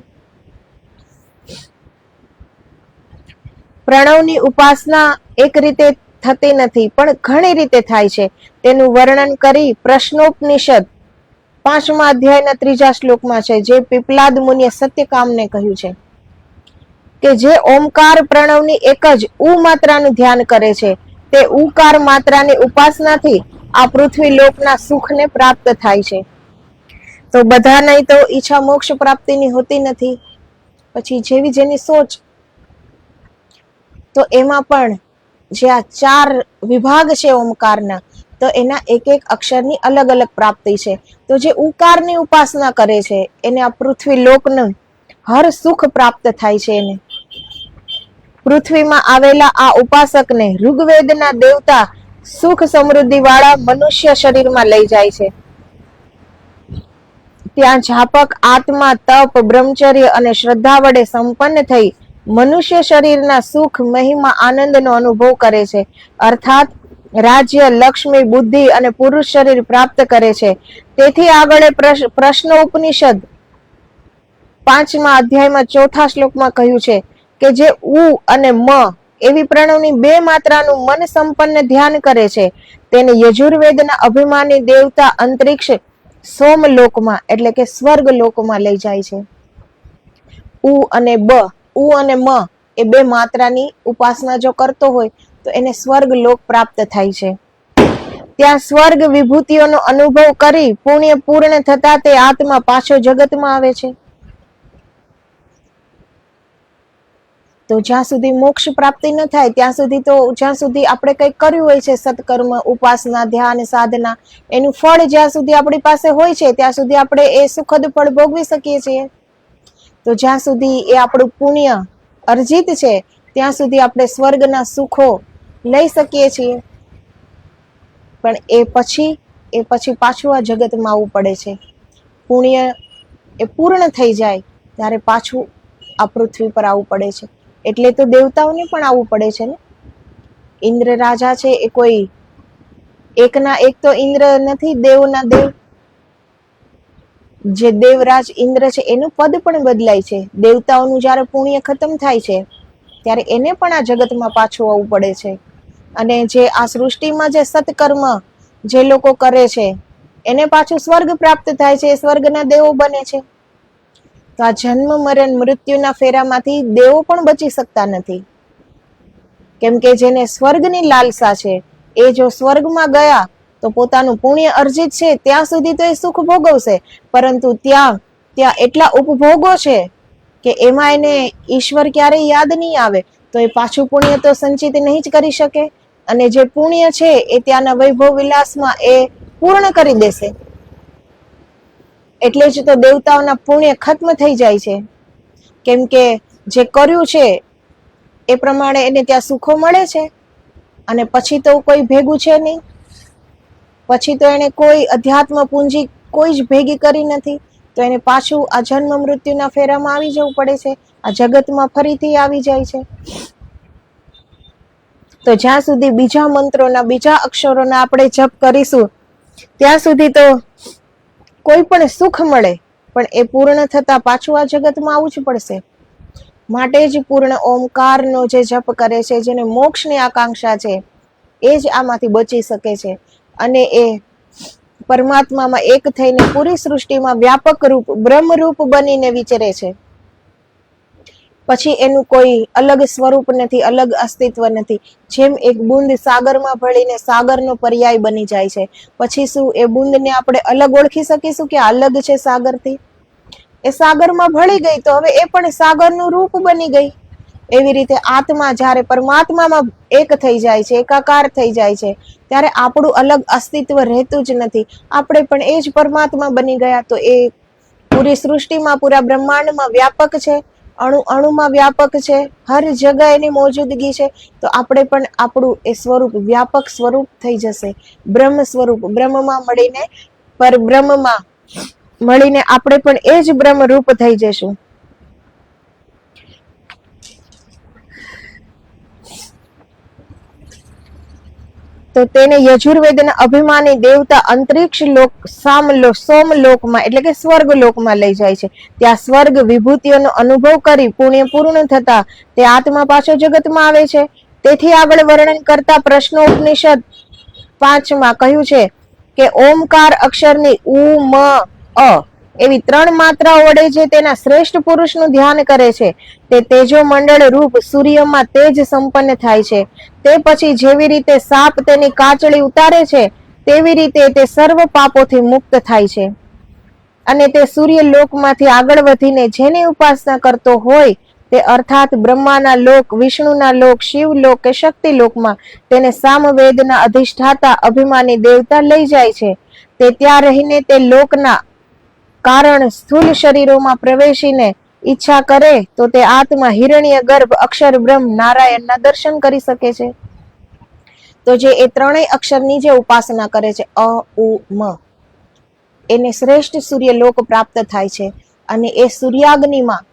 પ્રણવની ઉપાસના એક રીતે થતી નથી પણ ઘણી રીતે થાય છે. તેનું વર્ણન કરી પ્રશ્નોપનિષદ 5મા અધ્યાયના 3જા શ્લોકમાં છે, જે પીપલાદ મુનિએ સત્યકામને કહ્યું છે કે જે ઓમકાર પ્રણવની એક જ ઉ માત્રાનું ધ્યાન કરે છે તે ઉકાર માત્રાની ઉપાસનાથી આ પૃથ્વી લોકના સુખને પ્રાપ્ત થાય છે. તો બધાને તો ઈચ્છા મોક્ષ પ્રાપ્તિની હોતી નથી. પછી જેવી જેની સોચ, તો એમાં પણ જે આ 4 વિભાગ છે ઓમકારના, તો એના એક એક અક્ષરની અલગ અલગ પ્રાપ્તિ છે. તો જે ઉકારની ઉપાસના કરે છે એને આ પૃથ્વી લોકનું હર સુખ પ્રાપ્ત થાય છે. એને પૃથ્વીમાં આવેલા આ ઉપાસકને ઋગ્વેદના દેવતા સુખ સમૃદ્ધિ વાળા મનુષ્ય શરીરમાં લઈ જાય છે. ત્યાં જાપક આત્મા તપ, બ્રહ્મચર્ય અને શ્રદ્ધા વડે સંપન્ન થઈ મનુષ્ય શરીરના સુખ, મહિમા, આનંદનો અનુભવ કરે છે. અર્થાત રાજ્ય, લક્ષ્મી, બુદ્ધિ અને પુરુષ શરીર પ્રાપ્ત કરે છે. તેથી આગળ પ્રશ્ન ઉપનિષદ 5મા અધ્યાયમાં 4થા શ્લોકમાં કહ્યું છે કે જે ઉ અને મ એવી પ્રણવની 2 માત્રાનું મન સંપન્ન ધ્યાન કરે છે તેને યજુર્વેદના અભિમાની દેવતા અંતરિક્ષ સોમલોકમાં એટલે કે સ્વર્ગ લોકમાં લઈ જાય છે. ઉ અને બ, ઉ અને મ એ 2 માત્રાની ઉપાસના જો કરતો હોય તો એને સ્વર્ગ લોક પ્રાપ્ત થાય છે. ત્યાં સ્વર્ગ વિભૂતિઓનો અનુભવ કરી પુણ્ય પૂર્ણ થતા તે આત્મા પાછો જગતમાં આવે છે. તો જ્યાં સુધી મોક્ષ પ્રાપ્તિ ન થાય ત્યાં સુધી, તો જ્યાં સુધી આપણે કંઈક કર્યું હોય છે સત્કર્મ, ઉપાસના, ધ્યાન, સાધના, એનું ફળ જ્યાં સુધી આપણી પાસે હોય છે ત્યાં સુધી આપણે એ સુખદ ફળ ભોગવી શકીએ છીએ. તો જ્યાં સુધી એ આપણું પુણ્ય અર્જિત છે ત્યાં સુધી આપણે સ્વર્ગના સુખો લઈ શકીએ છીએ. પણ એ પછી પાછું આ જગતમાં આવવું પડે છે. પુણ્ય એ પૂર્ણ થઈ જાય ત્યારે પાછું આ પૃથ્વી પર આવવું પડે છે. એટલે તો દેવતાઓને પણ આવવું પડે છે ને. ઇન્દ્ર રાજા છે એ કોઈ એકના એક તો ઇન્દ્ર નથી, દેવના દેવ. જે દેવરાજ ઇન્દ્ર છે એનું પદ પણ બદલાય છે. દેવતાઓનું જ્યારે પુણ્ય ખતમ થાય છે ત્યારે એને પણ આ જગતમાં પાછું આવવું પડે છે. અને જે આ સૃષ્ટિમાં જે સત્કર્મ જે લોકો કરે છે એને પાછું સ્વર્ગ પ્રાપ્ત થાય છે, સ્વર્ગના દેવો બને છે. તો આ જન્મ મરણ મૃત્યુના ફેરામાંથી દેવો પણ બચી શકતા નથી. કેમ કે જેને સ્વર્ગની લાલસા છે એ જો સ્વર્ગમાં ગયા તો પોતાનું પુણ્ય અર્જિત છે ત્યાં સુધી તો એ સુખ ભોગવશે, પરંતુ ત્યાં એટલા ઉપભોગો છે કે એમાં એને ઈશ્વર ક્યારેય યાદ નહીં આવે, તો એ પાછું પુણ્ય તો સંચિત નહીં જ કરી શકે. અને જે પુણ્ય છે એ ત્યાંના વૈભવ વિલાસમાં એ પૂર્ણ કરી દેશે. એટલે જ તો દેવતાઓના પુણ્ય ખત્મ થઈ જાય છે. કેમ કે જે કર્યું છે એ પ્રમાણે એને ત્યાં સુખો મળે છે, અને પછી તો કોઈ ભેગું છે નહીં. પછી તો એને કોઈ અધ્યાત્મ પૂંજી કોઈ જ ભેગી કરી નથી. તો એને પાછું આ જન્મ મૃત્યુના ફેરામાં આવી જવું પડે છે. આ જગતમાં ફરીથી આવી જાય છે. તો જ્યાં સુધી બીજા મંત્રોના, બીજા અક્ષરોના આપણે જપ કરીશું ત્યાં સુધી તો કોઈ પણ સુખ મળે, પણ એ પૂર્ણ થતા પાછું આ જગતમાં આવવું જ પડશે. માટે જ પૂર્ણ ઓમકારનો જે જપ કરે છે, જેને મોક્ષની આકાંક્ષા છે, એ જ આમાંથી બચી શકે છે. અને એ પરમાત્મામાં એક થઈને પૂરી સૃષ્ટિમાં વ્યાપક રૂપ બ્રહ્મરૂપ બનીને વિચરે છે. પછી એનું કોઈ અલગ સ્વરૂપ નથી, અલગ અસ્તિત્વ નથી. જેમ એક બુંદ સાગરમાં ભળીને સાગરનો પર્યાય બની જાય છે, પછી શું એ બુંદને આપણે અલગ ઓળખી શકીશું કે અલગ છે સાગરથી? એ સાગરમાં ભળી ગઈ તો હવે એ પણ સાગરનું રૂપ બની ગઈ. એવી રીતે આત્મા જ્યારે પરમાત્મામાં એક થઈ જાય છે, એકાકાર થઈ જાય છે, ત્યારે આપણું અલગ અસ્તિત્વ રહેતું જ નથી. આપણે પણ એ જ પરમાત્મા બની ગયા. તો એ પૂરી સૃષ્ટિમાં, પૂરા બ્રહ્માંડમાં વ્યાપક છે, અણુ અણુમાં વ્યાપક છે, હર જગ્યાએ એની મોજૂદગી છે. તો આપણે પણ આપણું એ સ્વરૂપ વ્યાપક સ્વરૂપ થઈ જશે, બ્રહ્મ સ્વરૂપ. બ્રહ્મમાં મળીને પરબ્રહ્મમાં મળીને આપણે પણ એ જ બ્રહ્મ રૂપ થઈ જશું. તો તેને યજુર્વેદના અભિમાની દેવતા અંતરિક્ષ લોક સોમલોકમાં એટલે કે સ્વર્ગ લોકમાં લઈ જાય છે. ત્યાં સ્વર્ગ વિભૂતિઓનો અનુભવ કરી પુણ્ય પૂર્ણ થતા તે આત્મા પાછો જગતમાં આવે છે. તેથી આગળ વર્ણન કરતા પ્રશ્નો ઉપનિષદ 5 કહ્યું છે કે ઓમકાર અક્ષરની ઉ મ અ એવી 3 માત્રાઓ વડે જે તેના શ્રેષ્ઠ પુરુષનું ધ્યાન કરે છે તે તેજો મંડળ રૂપ સૂર્યમાં તેજ સંપન્ન થાય છે. તે પછી જેવી રીતે સાપ તેની કાચળી ઉતારે છે તેવી રીતે તે સર્વ પાપોથી મુક્ત થાય છે અને તે સૂર્ય લોકમાંથી આગળ વધીને જેની ઉપાસના કરતો હોય તે અર્થાત બ્રહ્માના લોક, વિષ્ણુના લોક, શિવ લોક કે શક્તિ લોકમાં તેને સામવેદના અધિષ્ઠાતા અભિમાની દેવતા લઈ જાય છે. તે ત્યાં રહીને તે લોકના કારણ સ્થૂલ શરીરોમાં પ્રવેશીને ઈચ્છા કરે તો તે આત્મા હિરણ્ય ગર્ભ અક્ષર બ્રહ્મ નારાયણના દર્શન કરી શકે છે. તો જે એ 3 અક્ષરની જે ઉપાસના કરે છે અ ઉ મ, એને શ્રેષ્ઠ સૂર્ય લોક પ્રાપ્ત થાય છે અને એ સૂર્યાગ્નિમાં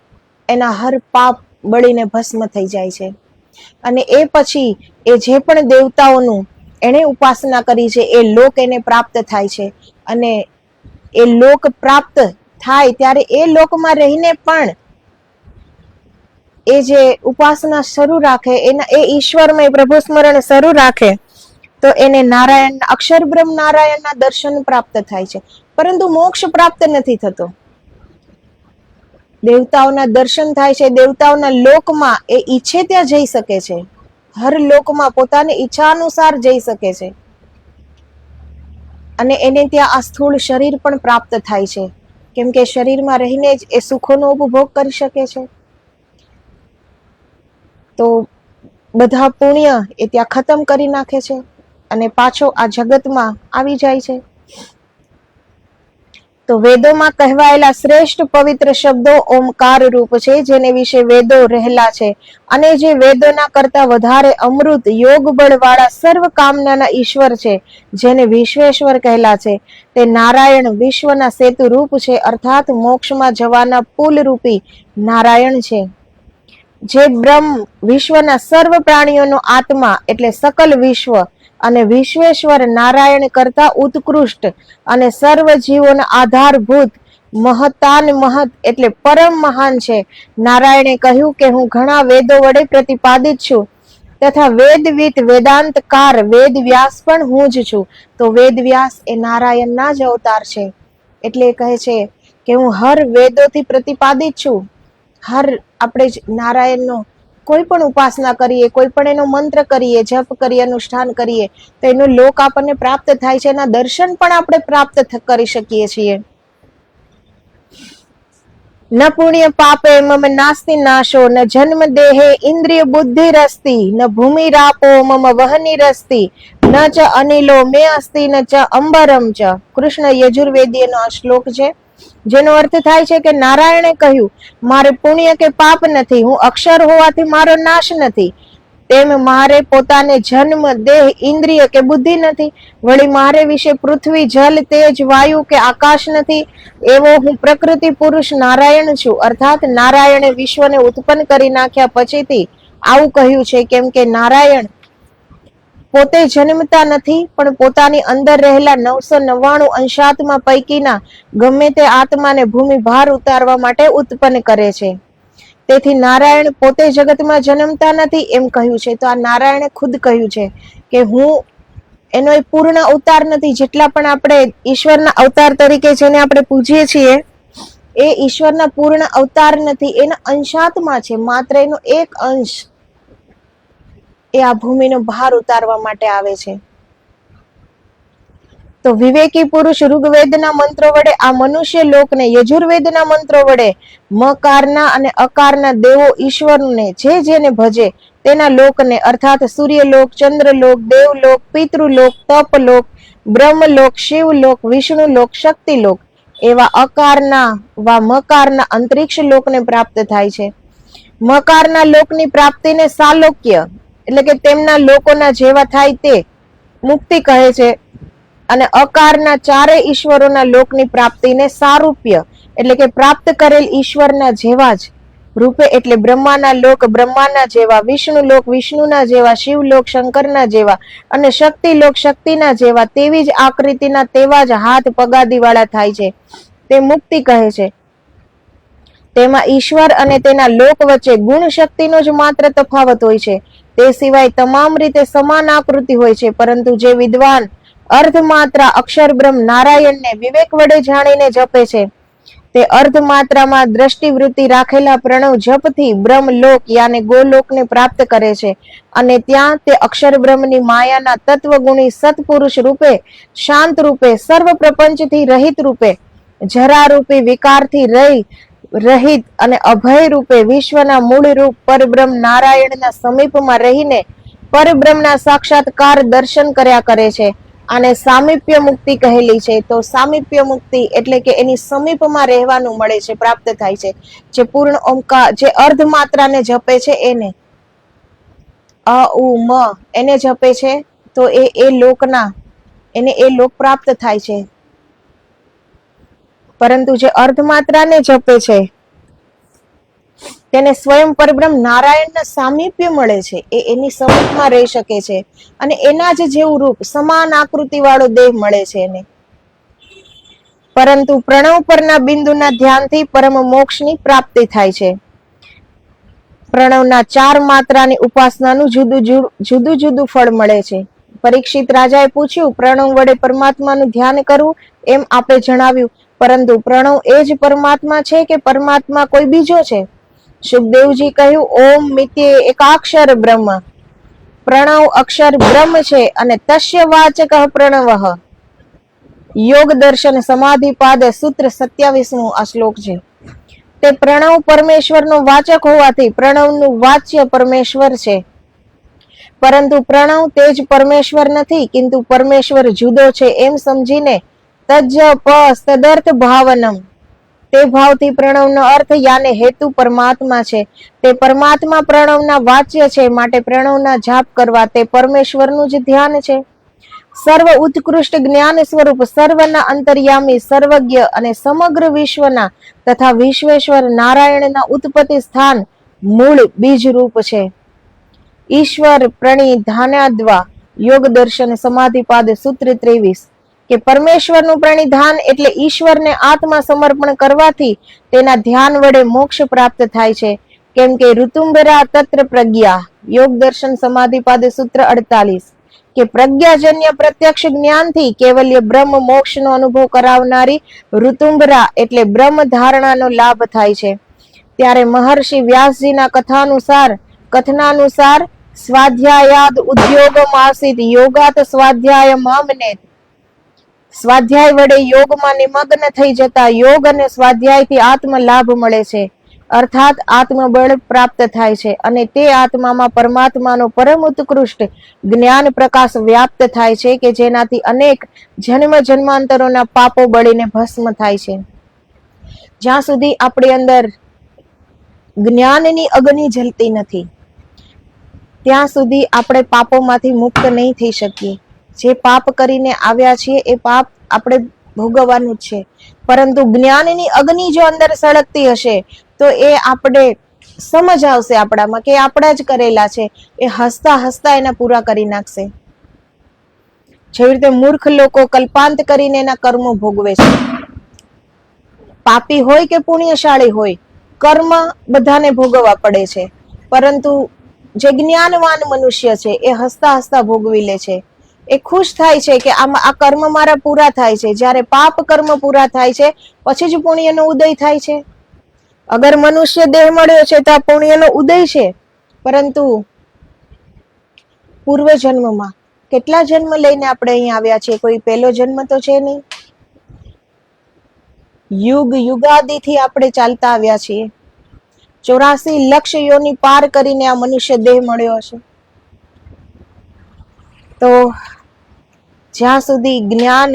એના હર પાપ બળીને ભસ્મ થઈ જાય છે. અને એ પછી એ જે પણ દેવતાઓનું એને ઉપાસના કરી છે એ લોક એને પ્રાપ્ત થાય છે. અને એ લોક પ્રાપ્ત થાય ત્યારે એ લોકમાં રહીને પણ એ જે ઉપાસના શરૂ રાખે, એના એ ઈશ્વરમય પ્રભુ સ્મરણ શરૂ રાખે તો એને નારાયણ અક્ષર બ્રહ્મ નારાયણના દર્શન પ્રાપ્ત થાય છે. પરંતુ મોક્ષ પ્રાપ્ત નથી થતો. દેવતાઓના દર્શન થાય છે, દેવતાઓના લોકમાં એ ઈચ્છે ત્યાં જઈ શકે છે, હર લોકમાં પોતાની ઈચ્છા અનુસાર જઈ શકે છે અને એને ત્યાં આ સ્થૂળ શરીર પણ પ્રાપ્ત થાય છે, કેમ કે શરીરમાં રહીને જ એ સુખોનો ઉપભોગ કરી શકે છે. તો બધા પુણ્ય એ ત્યાં ખતમ કરી નાખે છે અને પાછો આ જગતમાં આવી જાય છે. તો વેદોમાં કહેવાયેલા શ્રેષ્ઠ પવિત્ર શબ્દો ઓમકાર રૂપ છે, જેને વિશે વેદો રહેલા છે અને જે વેદોના કરતા વધારે અમૃત યોગ બળ વાળા સર્વ કામનાના ઈશ્વર છે, જેને વિશ્વેશ્વર કહેલા છે. તે નારાયણ વિશ્વના સેતુ રૂપ છે, અર્થાત મોક્ષમાં જવાના પુલ રૂપી નારાયણ છે. જે બ્રહ્મ વિશ્વના સર્વ પ્રાણીઓનો આત્મા એટલે સકલ વિશ્વ અને વિશ્વેશ્વર નારાયણ કરતા ઉત્કૃષ્ટ અને સર્વ જીવોના આધારભૂત મહતાન મહત એટલે પરમ મહાન છે. નારાયણે કહ્યું કે હું ઘણા વેદો વડે પ્રતિપાદિત છું તથા વેદવિત વેદાંતકાર વેદ વ્યાસ પણ હું જ છું. તો વેદ વ્યાસ એ નારાયણના જ અવતાર છે. એટલે કહે છે કે હું હર વેદોથી પ્રતિપાદિત છું. હર આપણે જ નારાયણનો કોઈ પણ ઉપાસના કરીએ, કોઈ પણ એનો મંત્ર કરીએ, જપ કરીએ, અનુષ્ઠાન કરીએ તો એનો લોક આપણને પ્રાપ્ત થાય છે, એના દર્શન પણ આપણે પ્રાપ્ત કરી શકીએ છીએ. ન પુણ્ય પાપે મમ નાસ્તિ નાશો ન જન્મ દેહે ઇન્દ્રિય બુદ્ધિ રસ્તી ન ભૂમિ રાપો મમ વહની રસ્તી ન ચ અનિલો મે અસ્તિ ન ચ અંબરમ ચ. કૃષ્ણ યજુર્વેદીયનો આ શ્લોક છે, જેનો અર્થ થાય છે કે નારાયણે કહ્યું મારે પુણ્ય કે પાપ નથી, હું અક્ષર હોવાથી મારો નાશ નથી, તેમ મારે પોતાને જન્મ દેહ ઇન્દ્રિય કે બુદ્ધિ નથી, વળી મારે વિશે પૃથ્વી જલ તેજ વાયુ કે આકાશ નથી, એવો હું પ્રકૃતિ પુરુષ નારાયણ છું. અર્થાત નારાયણે વિશ્વને ઉત્પન્ન કરી નાખ્યા પછીથી આવું કહ્યું છે, કેમ કે નારાયણ પોતે જન્મતા નથી પણ પોતાની અંદર રહેલા 999 અંશાત્મા પૈકીના ગમે તે આત્માને ભૂમિ ભાર ઉતારવા માટે ઉત્પન્ન કરે છે. તેથી નારાયણ પોતે જગતમાં જન્મતા નથી એમ કહ્યું છે. તો આ નારાયણે ખુદ કહ્યું છે કે હું એનો એ પૂર્ણ અવતાર નથી. જેટલા પણ આપણે ઈશ્વરના અવતાર તરીકે જેને આપણે પૂજીએ છીએ એ ઈશ્વરના પૂર્ણ અવતાર નથી, એના અંશાત્મા છે. માત્ર એનો એક અંશ એ આ ભૂમિનો ભાર ઉતારવા માટે આવે છે. તો વિવેકી પુરુષ ઋગ્વેદના મંત્રો વડે આ મનુષ્ય લોકને યજુર્વેદના મંત્રો વડે મકારના અને અકારના દેવો ઈશ્વરને જે જેને ભજે તેના લોકને અર્થાત સૂર્યલોક, ચંદ્રલોક, દેવલોક, પિતૃલોક, તપલોક, બ્રહ્મલોક, શિવલોક, વિષ્ણુલોક, શક્તિલોક એવા અકારના વા મકારના અંતરિક્ષ લોકને પ્રાપ્ત થાય છે. મકારના લોકની પ્રાપ્તિને સાલોક્ય એટલે કે તેમના લોકોના જેવા થાય તે મુક્તિ કહે છે, અને અકારના ચારે ઈશ્વરોના લોકની પ્રાપ્તિને સારૂપ્ય એટલે કે પ્રાપ્ત કરેલ ઈશ્વરના જેવા જ રૂપે એટલે બ્રહ્માના લોક બ્રહ્માના જેવા, વિષ્ણુલોક વિષ્ણુના જેવા, શિવલોક શંકરના જેવા અને શક્તિલોક શક્તિના જેવા તેવી જ આકૃતિના તેવા જ હાથ પગાદી વાળા થાય છે, તે મુક્તિ કહે છે. તેમાં ઈશ્વર અને તેના લોક વચ્ચે ગુણ શક્તિનો જ માત્ર તફાવત હોય છે. તે સિવાય તમામ રીતે સમાન આકૃતિ હોય છે. પરંતુ જે વિદ્વાન અર્ધમાત્રા અક્ષર બ્રહ્મ નારાયણને વિવેક વડે જાણીને જપે છે તે અર્ધમાત્રામાં દ્રષ્ટિવૃત્તિ રાખેલા પ્રણવ જપથી બ્રહ્મલોક યાને ગોલોકને પ્રાપ્ત કરે છે, અને ત્યાં તે અક્ષર બ્રહ્મની માયાના તત્વગુણી સત્પુરુષ રૂપે, શાંત રૂપે, સર્વ પ્રપંચથી રહિત રૂપે, જરારૂપી વિકારથી રહિત અને અભય રૂપે વિશ્વના મૂળ રૂપ પરબ્રહ્મ નારાયણના સમીપમાં રહીને પરબ્રહ્મના સાક્ષાત્કાર દર્શન કર્યા કરે છે. આને સામીપ્ય મુક્તિ કહેલી છે. તો સામીપ્ય મુક્તિ એટલે કે એની સમીપમાં રહેવાનું મળે છે, પ્રાપ્ત થાય છે. જે પૂર્ણ ઓમકાર, જે અર્ધ માત્રાને જપે છે એને અ ઉ મ એને જપે છે તો એ લોકના એને એ લોક પ્રાપ્ત થાય છે. પરંતુ જે અર્ધ માત્રાને જપે છે તેને સ્વયં પરબ્રહ્મ નારાયણના સામીપ્ય મળે છે. એ એની સમીપમાં રહી શકે છે અને એના જ જેવું રૂપ સમાન આકૃતિ વાળો દેહ મળે છે એને. પરંતુ પ્રણવ પરના બિંદુના ધ્યાનથી પરમ મોક્ષની પ્રાપ્તિ થાય છે. પ્રણવના 4 માત્રાની ઉપાસનાનું જુદું જુદું ફળ મળે છે. પરીક્ષિત રાજાએ પૂછ્યું, પ્રણવ વડે પરમાત્માનું ધ્યાન કરવું એમ આપણે જણાવ્યું, પરંતુ પ્રણવ એ જ પરમાત્મા છે કે પરમાત્મા કોઈ બીજો છે? સુખદેવજી કહ્યું, ઓમ મિત્યે એકાક્ષર બ્રહ્મ. પ્રણવ અક્ષર બ્રહ્મ છે અને તસ્ય વાચક પ્રણવઃ. યોગ દર્શન સમાધિપાદ સૂત્ર 27 આ શ્લોક છે. તે પ્રણવ પરમેશ્વરનો વાચક હોવાથી પ્રણવનું વાચ્ય પરમેશ્વર છે. પરંતુ પ્રણવ તે જ પરમેશ્વર નથી, કિંતુ પરમેશ્વર જુદો છે એમ સમજીને તજ પ તદર્થ ભાવનમ તે ભાવથી પ્રણવનો અર્થ યાને હેતુ પરમાત્મા છે. તે પરમાત્મા પ્રણવના વાચ્ય છે, માટે પ્રણવના જાપ કરવા તે પરમેશ્વરનું જ ધ્યાન છે. સર્વ ઉત્કૃષ્ટ જ્ઞાન સ્વરૂપ, સર્વના અંતર્યામી, સર્વજ્ઞ અને સમગ્ર વિશ્વના તથા વિશ્વેશ્વર નારાયણના ઉત્પત્તિ સ્થાન મૂળ બીજ રૂપ છે. ઈશ્વર પ્રણિધાનાદ્વા યોગ દર્શન સમાધિપાદ સૂત્ર 23 કે પરમેશ્વરનું પ્રણિધાન એટલે ઈશ્વરને આત્મા સમર્પણ કરવાથી તેના ધ્યાન વડે મોક્ષ પ્રાપ્ત થાય છે. કેમ કે ઋતુંબરા તત્ર પ્રજ્ઞા યોગ દર્શન સમાધિપાદ સૂત્ર 48 કે પ્રજ્ઞાજન્ય પ્રત્યક્ષ જ્ઞાનથી કેવલ્ય બ્રહ્મ મોક્ષનો અનુભવ કરાવનારી ઋતુંબરા એટલે બ્રહ્મ ધારણાનો લાભ થાય છે. ત્યારે મહર્ષિ વ્યાસજીના કથનાનુસાર સ્વાધ્યાયાદ ઉદ્યોગમ આસિત યોગાત સ્વાધ્યાય મામનેત. સ્વાધ્યાય વડે યોગમાં નિમગ્ન થઈ જતા યોગ અને સ્વાધ્યાયથી આત્મ લાભ મળે છે, અર્થાત આત્મબળ પ્રાપ્ત થાય છે અને તે આત્મામાં પરમાત્માનો પરમ ઉત્કૃષ્ટ જ્ઞાન પ્રકાશ વ્યાપ્ત થાય છે કે જેનાથી અનેક જન્મ જન્માંતરોના પાપો બળીને ભસ્મ થાય છે. જ્યાં સુધી આપણી અંદર જ્ઞાનની અગ્નિ જલતી નથી ત્યાં સુધી આપણે પાપોમાંથી મુક્ત નહીં થઈ શકીએ. જે પાપ કરીને આવ્યા છીએ એ પાપ આપણે ભોગવવાનું જ છે, પરંતુ જ્ઞાનની અગ્નિ જો અંદર સળગતી હશે તો એ આપણે સમજ આવશે આપણામાં કે આપણા જ કરેલા છે, એ હસતા હસતા એના પૂરા કરી નાખશે. જેવી રીતે મૂર્ખ લોકો કલ્પાંત કરીને એના કર્મો ભોગવે છે. પાપી હોય કે પુણ્યશાળી હોય, કર્મ બધાને ભોગવવા પડે છે, પરંતુ જે જ્ઞાનવાન મનુષ્ય છે એ હસતા હસતા ભોગવી લે છે. એ ખુશ થાય છે કે આ કર્મ મારા પૂરા થાય છે. જ્યારે પાપ કર્મ પૂરા થાય છે પછી જ પુણ્યનો ઉદય થાય છે. અગર મનુષ્ય દેહ મળ્યો છે તો આ પુણ્યનો ઉદય છે, પરંતુ પૂર્વ જન્મમાં કેટલા જન્મ લઈને આપણે અહીં આવ્યા છીએ? કોઈ પહેલો જન્મ તો છે નહીં. યુગ યુગાદિથી આપણે ચાલતા આવ્યા છીએ. 84 લક્ષ યોની પાર કરીને આ મનુષ્ય દેહ મળ્યો હશે. તો જ્યાં સુધી જ્ઞાન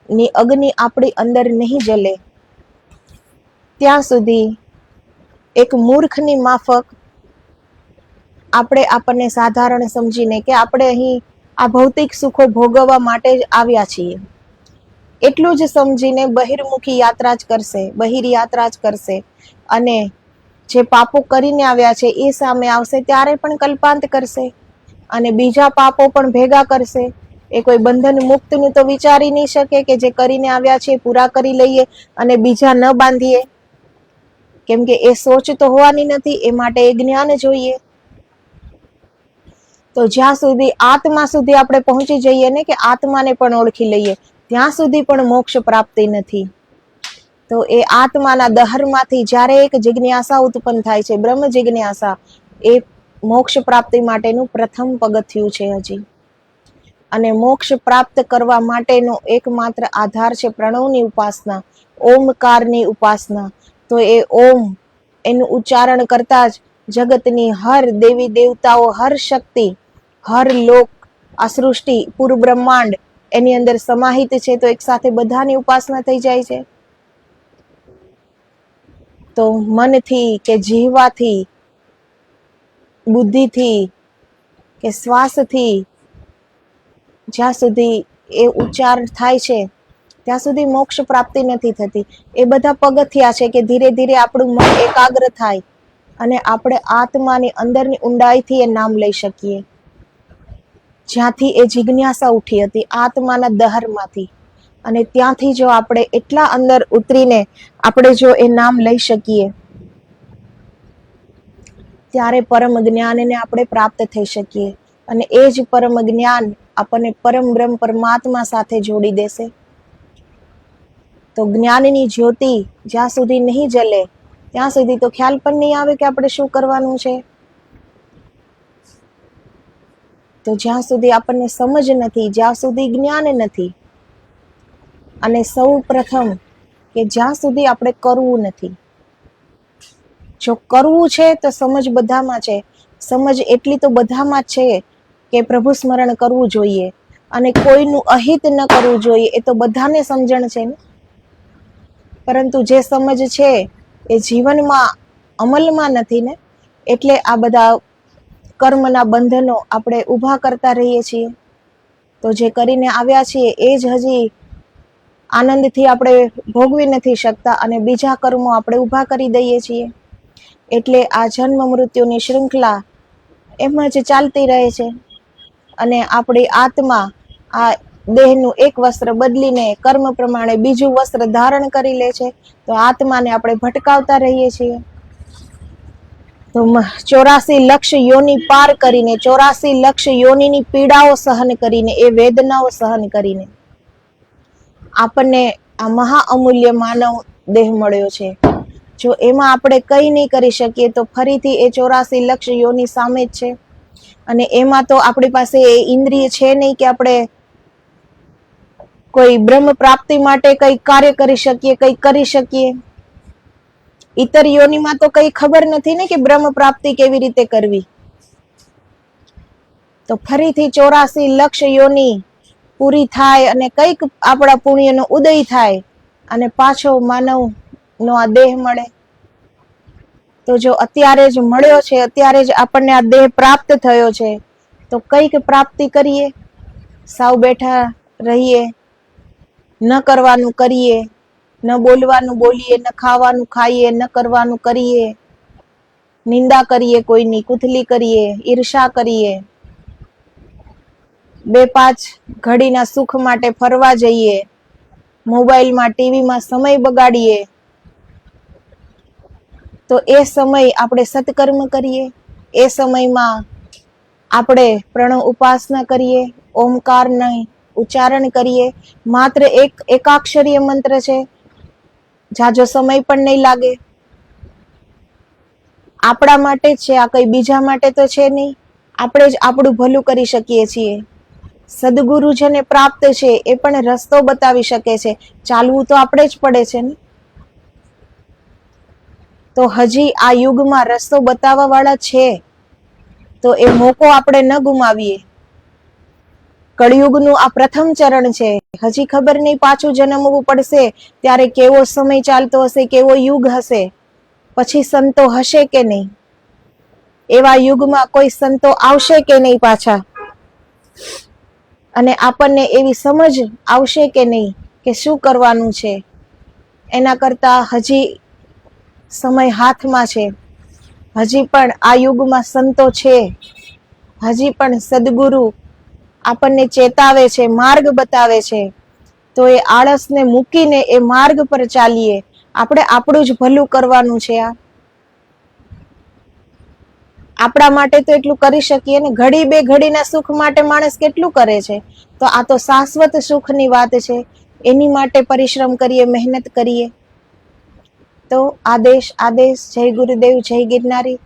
ની અગ્નિ આપણી અંદર નહીં જલે ત્યાં સુધી એક મૂર્ખની માફક આપણને સાધારણ સમજીને કે આપણે અહીં આ ભૌતિક સુખો ભોગવવા માટે જ આવ્યા છીએ એટલું જ સમજીને બહિર્મુખી યાત્રા જ કરશે, બહિર્યાત્રા જ કરશે. અને જે પાપો કરીને આવ્યા છે એ સામે આવશે ત્યારે પણ કલ્પાંત કરશે અને બીજા પાપો પણ ભેગા કરશે. એ કોઈ બંધન મુક્તનું તો વિચારી નહીં શકે કે જે કરીને આવ્યા છે પૂરા કરી લઈએ અને બીજા ન બાંધીએ, કેમ કે એ સોચ તો હોવાની નથી. એ માટે એ જ્ઞાન જોઈએ. તો જ્યાં સુધી આત્મા સુધી આપણે પહોંચી જઈએ ને કે આત્માને પણ ઓળખી લઈએ, ત્યાં સુધી પણ મોક્ષ પ્રાપ્તિ નથી. તો એ આત્માના દહરમાંથી જ્યારે એક જિજ્ઞાસા ઉત્પન્ન થાય છે, બ્રહ્મ જિજ્ઞાસા, એ મોક્ષ પ્રાપ્તિ માટેનું પ્રથમ પગથિયું છે હજી. અને મોક્ષ પ્રાપ્ત કરવા માટેનો એકમાત્ર આધાર છે પ્રણવની ઉપાસના, ઓમકારની ઉપાસના. તો એ ઓમ એનું ઉચ્ચારણ કરતા જ જગતની હર દેવી દેવતાઓ, હર શક્તિ, હર લોક, આ સૃષ્ટિ, પૂર્વ બ્રહ્માંડ એની અંદર સમાહિત છે. તો એક સાથે બધાની ઉપાસના થઈ જાય છે. તો મનથી કે જીહવાથી, બુદ્ધિથી કે શ્વાસથી જ્યાં સુધી એ ઉચ્ચાર થાય છે ત્યાં સુધી મોક્ષ પ્રાપ્તિ નથી થતી. એ બધા પગથિયા છે કે ધીરે ધીરે આપણું મન એકાગ્ર થાય અને આપણે આત્માની અંદરની ઊંડાઈથી એ નામ લઈ શકીએ, જ્યાંથી એ જિજ્ઞાસા ઉઠી હતી, આત્માના દહરમાંથી. અને ત્યાંથી જો આપણે એટલા અંદર ઉતરીને આપણે જો એ નામ લઈ શકીએ ત્યારે પરમ જ્ઞાનને આપણે પ્રાપ્ત થઈ શકીએ. અને એ જ પરમ જ્ઞાન આપણને પરમ બ્રહ્મ પરમાત્મા સાથે જોડી દેશે. તો જ્ઞાનની જ્યોતિ જ્યાં સુધી નહીં જલે ત્યાં સુધી તો ખ્યાલ પણ નહીં આવે કે આપણે શું કરવાનું છે. તો જ્યાં સુધી આપણને સમજ નથી, જ્યાં સુધી જ્ઞાન નથી, અને સૌ પ્રથમ કે જ્યાં સુધી આપણે કરવું નથી. જો કરવું છે તો સમજ બધામાં છે. સમજ એટલી તો બધામાં જ છે કે પ્રભુ સ્મરણ કરવું જોઈએ અને કોઈનું અહિત ન કરવું જોઈએ. એ તો બધાને સમજણ છે ને. પરંતુ જે સમજ છે એ જીવનમાં અમલમાં નથી ને, એટલે આ બધા કર્મના બંધનો આપણે ઊભા કરતા રહીએ છીએ. તો જે કરીને આવ્યા છીએ એ જ હજી આનંદથી આપણે ભોગવી નથી શકતા અને બીજા કર્મો આપણે ઊભા કરી દઈએ છીએ. એટલે આ જન્મ મૃત્યુની શૃંખલા એમ જ ચાલતી રહે છે. અને આપણી આત્મા આ દેહનું એક વસ્ત્ર બદલીને કર્મ પ્રમાણે બીજું વસ્ત્ર ધારણ કરી લે છે. તો આત્માને આપણે ભટકાવતા રહીએ છીએ. તો 84 લક્ષ યોની પાર કરીને, 84 લક્ષ યોનીની પીડાઓ સહન કરીને, એ વેદનાઓ સહન કરીને આપણને આ મહા અમૂલ્ય માનવ દેહ મળ્યો છે. જો એમાં આપણે કંઈ નહીં કરી શકીએ તો ફરીથી એ 84 લક્ષ યોની સામે જ છે. અને એમાં તો આપણી પાસે એ ઇન્દ્રિય છે નહીં કે આપણે કોઈ બ્રહ્મ પ્રાપ્તિ માટે કઈ કાર્ય કરી શકીએ, કઈ કરી શકીએ. ઇતર યોનીમાં તો કઈ ખબર નથી ને કે બ્રહ્મ પ્રાપ્તિ કેવી રીતે કરવી. તો ફરીથી 84 લક્ષ યોની પૂરી થાય અને કઈક આપણા પુણ્યનો ઉદય થાય અને પાછો માનવનો આ દેહ મળે. તો જો અત્યારે જ મળ્યો છે, અત્યારે જ આપણને આ દેહ પ્રાપ્ત થયો છે, તો કઈક પ્રાપ્તિ કરીએ. સાવ બેઠા રહીએ, ન કરવાનું કરીએ, ન બોલવાનું બોલીએ, ન ખાવાનું ખાઈએ, ન કરવાનું કરીએ, નિંદા કરીએ, કોઈની કુથલી કરીએ, ઈર્ષા કરીએ, 2-5 ઘડીના સુખ માટે ફરવા જઈએ, મોબાઈલમાં ટીવીમાં સમય બગાડીએ. તો એ સમય આપણે સત્કર્મ કરીએ. એ સમયમાં આપણે પ્રણવ ઉપાસના કરીએ, ઓમકારનું ઉચ્ચારણ કરીએ. માત્ર એક એકાક્ષરીય મંત્ર છે, જાજો સમય પણ નહીં લાગે. આપણા માટે જ છે, આ કઈ બીજા માટે તો છે નહીં. આપણે જ આપણું ભલું કરી શકીએ છીએ. સદગુરુ જેને પ્રાપ્ત છે એ પણ રસ્તો બતાવી શકે છે. ચાલવું તો આપણે જ પડે છે ને. તો હજી આ યુગમાં રસ્તો બતાવવા વાળા છે, તો એ મોકો આપણે ન ગુમાવીએ. કળિયુગનું આ પ્રથમ ચરણ છે. હજી ખબર નહીં પાછું જન્મવું પડશે ત્યારે કેવો સમય ચાલતો હશે, કેવો યુગ હશે, પછી સંતો હશે કે નહીં, એવા યુગમાં કોઈ સંતો આવશે કે નહીં પાછા, અને આપણને એવી સમજ આવશે કે નહીં કે શું કરવાનું છે. એના કરતા હજી સમય હાથમાં છે. હજી પણ આ યુગમાં સંતો છે. હજી પણ સદગુરુ આપણને ચેતાવે છે, માર્ગ બતાવે છે. તો એ આળસને મૂકીને એ માર્ગ પર ચાલીએ. આપણે આપણું જ ભલું કરવાનું છે. આપણા માટે તો એટલું કરી શકીએ ને. ઘડી બે ઘડીના સુખ માટે માણસ કેટલું કરે છે, તો આ તો શાશ્વત સુખની વાત છે. એની માટે પરિશ્રમ કરીએ, મહેનત કરીએ. તો આદેશ. જય ગુરુદેવ, જય ગિરનારી.